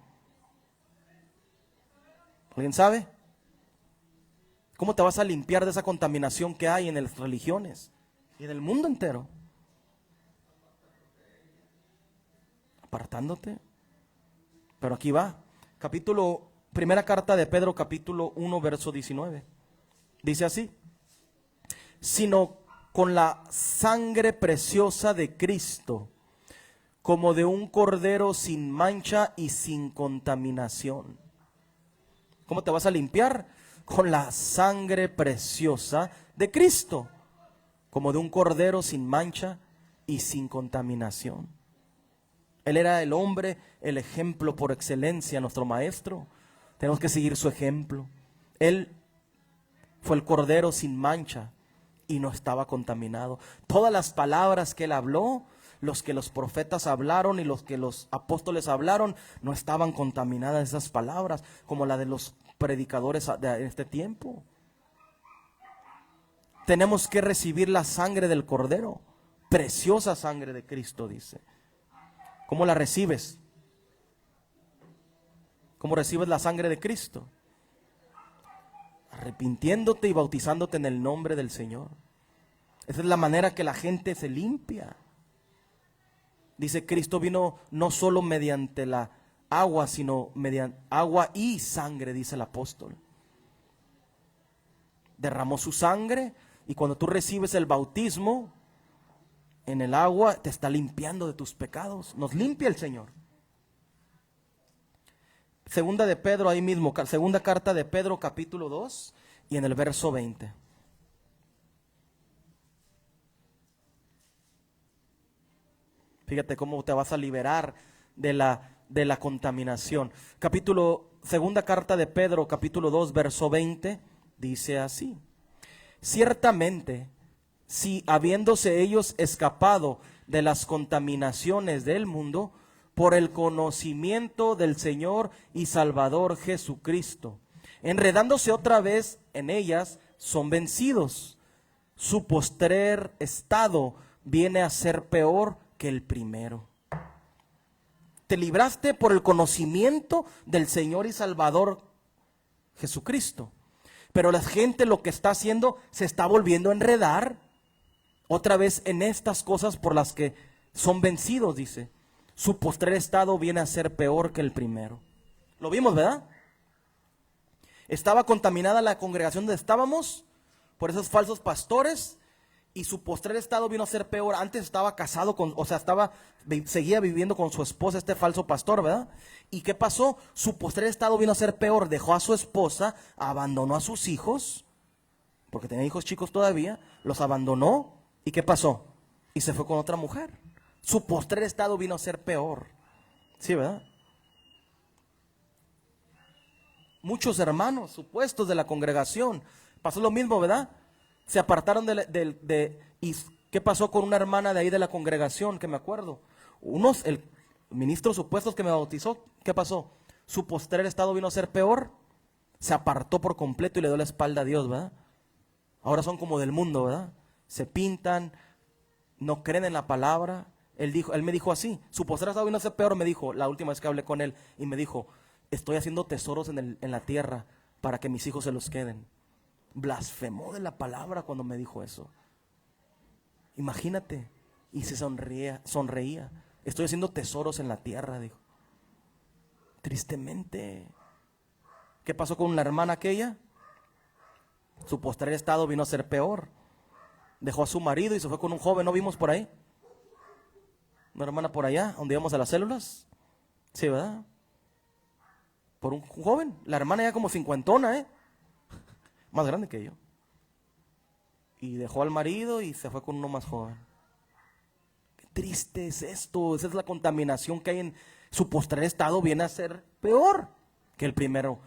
Speaker 1: ¿Alguien sabe? ¿Cómo te vas a limpiar de esa contaminación que hay en las religiones y en el mundo entero? Apartándote. Pero aquí va. Primera carta de Pedro, capítulo 1, verso 19. Dice así: sino con la sangre preciosa de Cristo, como de un cordero sin mancha y sin contaminación. ¿Cómo te vas a limpiar? Con la sangre preciosa de Cristo, como de un cordero sin mancha y sin contaminación. Él era el hombre, el ejemplo por excelencia, nuestro maestro. Tenemos que seguir su ejemplo. Él fue el cordero sin mancha y no estaba contaminado. Todas las palabras que él habló, los que los profetas hablaron y los que los apóstoles hablaron, no estaban contaminadas esas palabras, como la de los predicadores de este tiempo. Tenemos que recibir la sangre del cordero, preciosa sangre de Cristo, dice. ¿Cómo la recibes? ¿Cómo recibes la sangre de Cristo? Arrepintiéndote y bautizándote en el nombre del Señor. Esa es la manera que la gente se limpia. Dice, Cristo vino no solo mediante la agua, sino mediante agua y sangre, dice el apóstol. Derramó su sangre y cuando tú recibes el bautismo en el agua, te está limpiando de tus pecados. Nos limpia el Señor. Segunda de Pedro, ahí mismo, segunda carta de Pedro, capítulo 2, y en el verso 20. Fíjate cómo te vas a liberar de la contaminación. Segunda carta de Pedro, capítulo 2, verso 20, dice así: ciertamente, si habiéndose ellos escapado de las contaminaciones del mundo, por el conocimiento del Señor y Salvador Jesucristo, enredándose otra vez en ellas, son vencidos. Su postrer estado viene a ser peor que el primero. Te libraste por el conocimiento del Señor y Salvador Jesucristo, pero la gente lo que está haciendo, se está volviendo a enredar otra vez en estas cosas por las que son vencidos, dice. Su postrer estado viene a ser peor que el primero. Lo vimos, ¿verdad? Estaba contaminada la congregación donde estábamos por esos falsos pastores Y su postrer estado vino a ser peor. Antes estaba casado con, o sea, seguía viviendo con su esposa, este falso pastor, ¿verdad? ¿Y qué pasó? Su postrer estado vino a ser peor. Dejó a su esposa, abandonó a sus hijos, porque tenía hijos chicos todavía, los abandonó. ¿Y qué pasó? Y se fue con otra mujer. Su postrer estado vino a ser peor. Sí, ¿verdad? Muchos hermanos supuestos de la congregación, pasó lo mismo, ¿verdad? Se apartaron ¿y qué pasó con una hermana de ahí de la congregación? Que me acuerdo. El ministro supuestos que me bautizó, ¿qué pasó? Su postrer estado vino a ser peor. Se apartó por completo y le dio la espalda a Dios, ¿verdad? Ahora son como del mundo, ¿verdad? Se pintan, no creen en la palabra. Él me dijo así, su postrer estado vino a ser peor, me dijo, la última vez que hablé con él, y me dijo, estoy haciendo tesoros en la tierra para que mis hijos se los queden. Blasfemó de la palabra cuando me dijo eso. Imagínate. Y se sonreía. Estoy haciendo tesoros en la tierra, dijo. Tristemente. ¿Qué pasó con la hermana aquella? Su postrer estado vino a ser peor. Dejó a su marido y se fue con un joven, ¿no vimos por ahí? Una hermana por allá, donde íbamos a las células. Sí, ¿verdad? Por un joven. La hermana ya como cincuentona, más grande que yo. Y dejó al marido y se fue con uno más joven. Qué triste es esto. Esa es la contaminación que hay en su postrer estado. Viene a ser peor que el primero,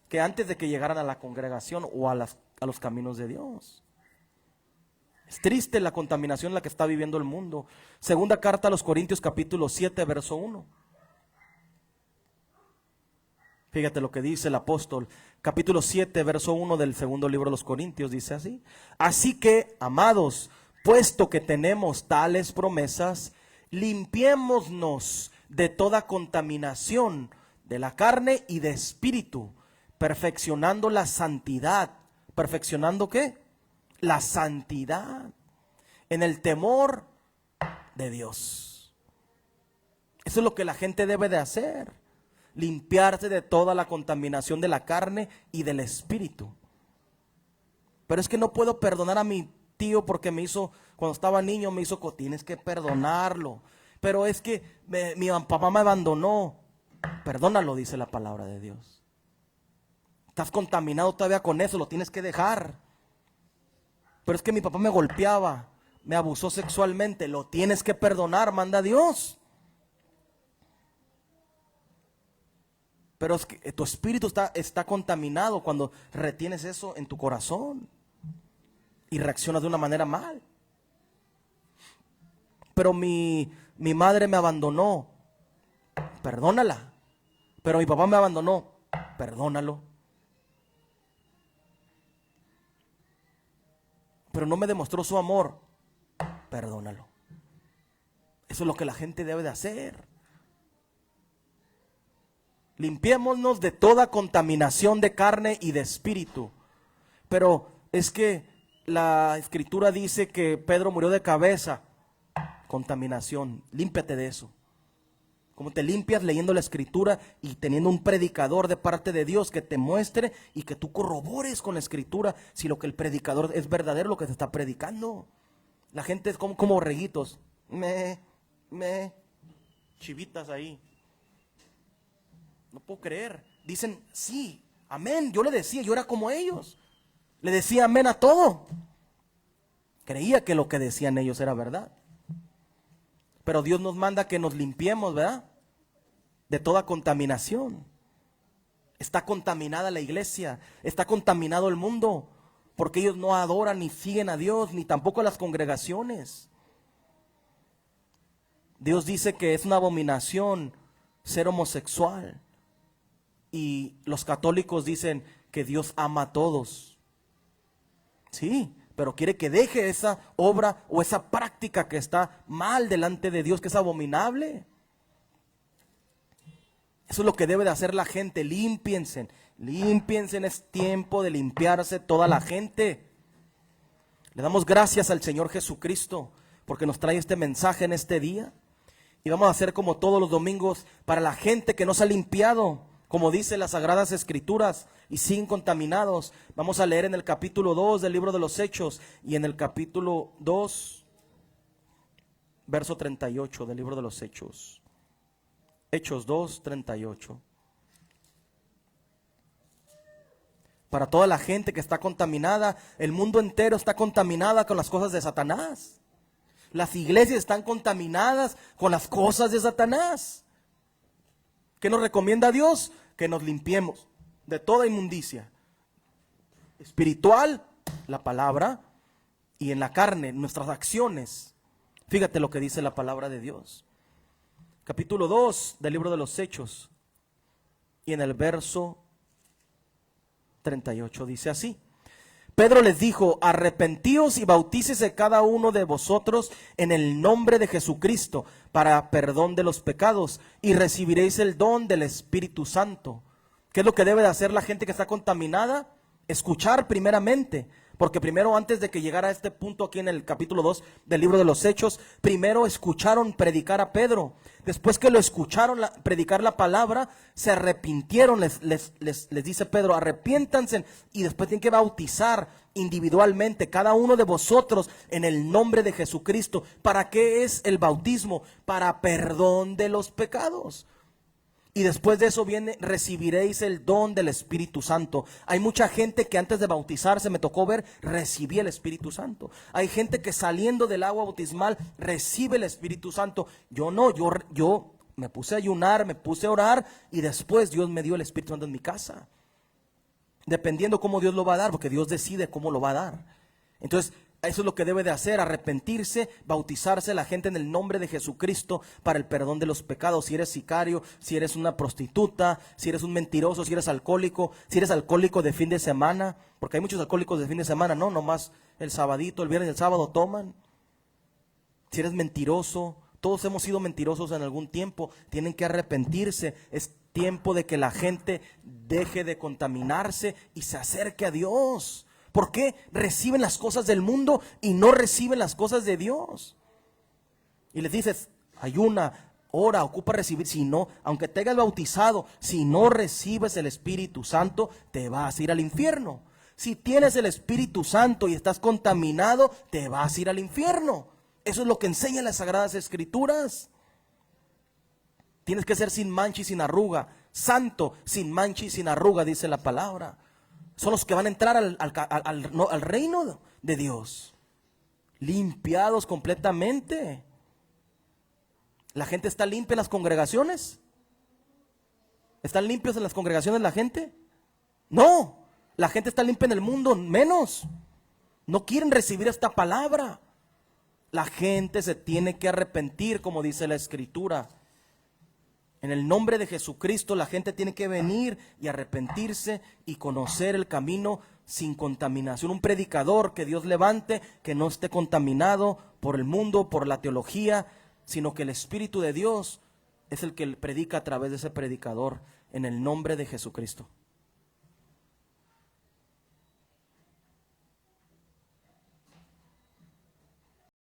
Speaker 1: que antes de que llegaran a la congregación o a los caminos de Dios. Es triste la contaminación en la que está viviendo el mundo. Segunda carta a los Corintios, capítulo 7, verso 1. Fíjate lo que dice el apóstol, capítulo 7, verso 1 del segundo libro de los Corintios, dice así. Así que, amados, puesto que tenemos tales promesas, limpiémonos de toda contaminación de la carne y de espíritu, perfeccionando la santidad. ¿Perfeccionando qué? La santidad en el temor de Dios. Eso es lo que la gente debe de hacer. Limpiarse de toda la contaminación de la carne y del espíritu. Pero es que no puedo perdonar a mi tío porque me hizo, cuando estaba niño me hizo, tienes que perdonarlo. Pero es que mi papá me abandonó. Perdónalo, dice la palabra de Dios. Estás contaminado todavía con eso, lo tienes que dejar. Pero es que mi papá me golpeaba, me abusó sexualmente, lo tienes que perdonar, manda Dios. Pero es que tu espíritu está contaminado cuando retienes eso en tu corazón y reaccionas de una manera mal. Pero mi madre me abandonó, perdónala. Pero mi papá me abandonó, perdónalo. Pero no me demostró su amor, perdónalo. Eso es lo que la gente debe de hacer. Limpiémonos de toda contaminación de carne y de espíritu. Pero es que la escritura dice que Pedro murió de cabeza. Contaminación, límpiate de eso. Como te limpias leyendo la escritura y teniendo un predicador de parte de Dios que te muestre y que tú corrobores con la escritura si lo que el predicador es verdadero, lo que te está predicando. La gente es como borreguitos, chivitas ahí. No puedo creer. Dicen, sí, amén. Yo le decía, yo era como ellos. Le decía amén a todo. Creía que lo que decían ellos era verdad. Pero Dios nos manda que nos limpiemos, ¿verdad? De toda contaminación. Está contaminada la iglesia, está contaminado el mundo, porque ellos no adoran ni siguen a Dios, ni tampoco a las congregaciones. Dios dice que es una abominación ser homosexual. Y los católicos dicen que Dios ama a todos. Sí, pero quiere que deje esa obra o esa práctica que está mal delante de Dios, que es abominable. Eso es lo que debe de hacer la gente. Límpiense, es tiempo de limpiarse toda la gente. Le damos gracias al Señor Jesucristo porque nos trae este mensaje en este día. Y vamos a hacer como todos los domingos para la gente que no se ha limpiado. como dice las Sagradas Escrituras, y siguen contaminados. Vamos a leer en el capítulo 2 del libro de los Hechos, y en el capítulo 2, verso 38 del libro de los Hechos. Hechos 2, 38. Para toda la gente que está contaminada, el mundo entero está contaminada con las cosas de Satanás. Las iglesias están contaminadas con las cosas de Satanás. ¿Qué nos recomienda Dios? Que nos limpiemos de toda inmundicia espiritual, la palabra, y en la carne, nuestras acciones. Fíjate lo que dice la palabra de Dios. Capítulo 2 del libro de los Hechos, y en el verso 38 dice así: Pedro les dijo: arrepentíos y bautícese cada uno de vosotros en el nombre de Jesucristo para perdón de los pecados, y recibiréis el don del Espíritu Santo. ¿Qué es lo que debe de hacer la gente que está contaminada? Escuchar primeramente, porque primero, antes de que llegara a este punto aquí en el capítulo 2 del libro de los Hechos, primero escucharon predicar a Pedro. Después que lo escucharon predicar la palabra, se arrepintieron. Les dice Pedro: arrepiéntanse, y después tienen que bautizar individualmente cada uno de vosotros en el nombre de Jesucristo. ¿Para qué es el bautismo? Para perdón de los pecados. Y después de eso viene: recibiréis el don del Espíritu Santo. Hay mucha gente que antes de bautizarse, me tocó ver, recibía el Espíritu Santo. Hay gente que saliendo del agua bautismal recibe el Espíritu Santo. Yo no, yo me puse a ayunar, me puse a orar, y después Dios me dio el Espíritu Santo en mi casa. Dependiendo cómo Dios lo va a dar, porque Dios decide cómo lo va a dar. Entonces, eso es lo que debe de hacer: arrepentirse, bautizarse la gente en el nombre de Jesucristo para el perdón de los pecados. Si eres sicario, si eres una prostituta, si eres un mentiroso, si eres alcohólico de fin de semana, porque hay muchos alcohólicos de fin de semana, no, nomás el sabadito, el viernes y el sábado toman. Si eres mentiroso, todos hemos sido mentirosos en algún tiempo, tienen que arrepentirse. Es tiempo de que la gente deje de contaminarse y se acerque a Dios. ¿Por qué reciben las cosas del mundo y no reciben las cosas de Dios? Y les dices: ayuna, ora, ocupa recibir. Si no, aunque te hayas bautizado, si no recibes el Espíritu Santo, te vas a ir al infierno. Si tienes el Espíritu Santo y estás contaminado, te vas a ir al infierno. Eso es lo que enseñan las Sagradas Escrituras. Tienes que ser sin mancha y sin arruga, santo, sin mancha y sin arruga, dice la palabra. Son los que van a entrar al reino de Dios, limpiados completamente. ¿La gente está limpia en las congregaciones? ¿Están limpios en las congregaciones la gente? No, la gente está limpia en el mundo, menos. No quieren recibir esta palabra. La gente se tiene que arrepentir, como dice la Escritura. En el nombre de Jesucristo la gente tiene que venir y arrepentirse y conocer el camino sin contaminación. Un predicador que Dios levante, que no esté contaminado por el mundo, por la teología, sino que el Espíritu de Dios es el que predica a través de ese predicador, en el nombre de Jesucristo.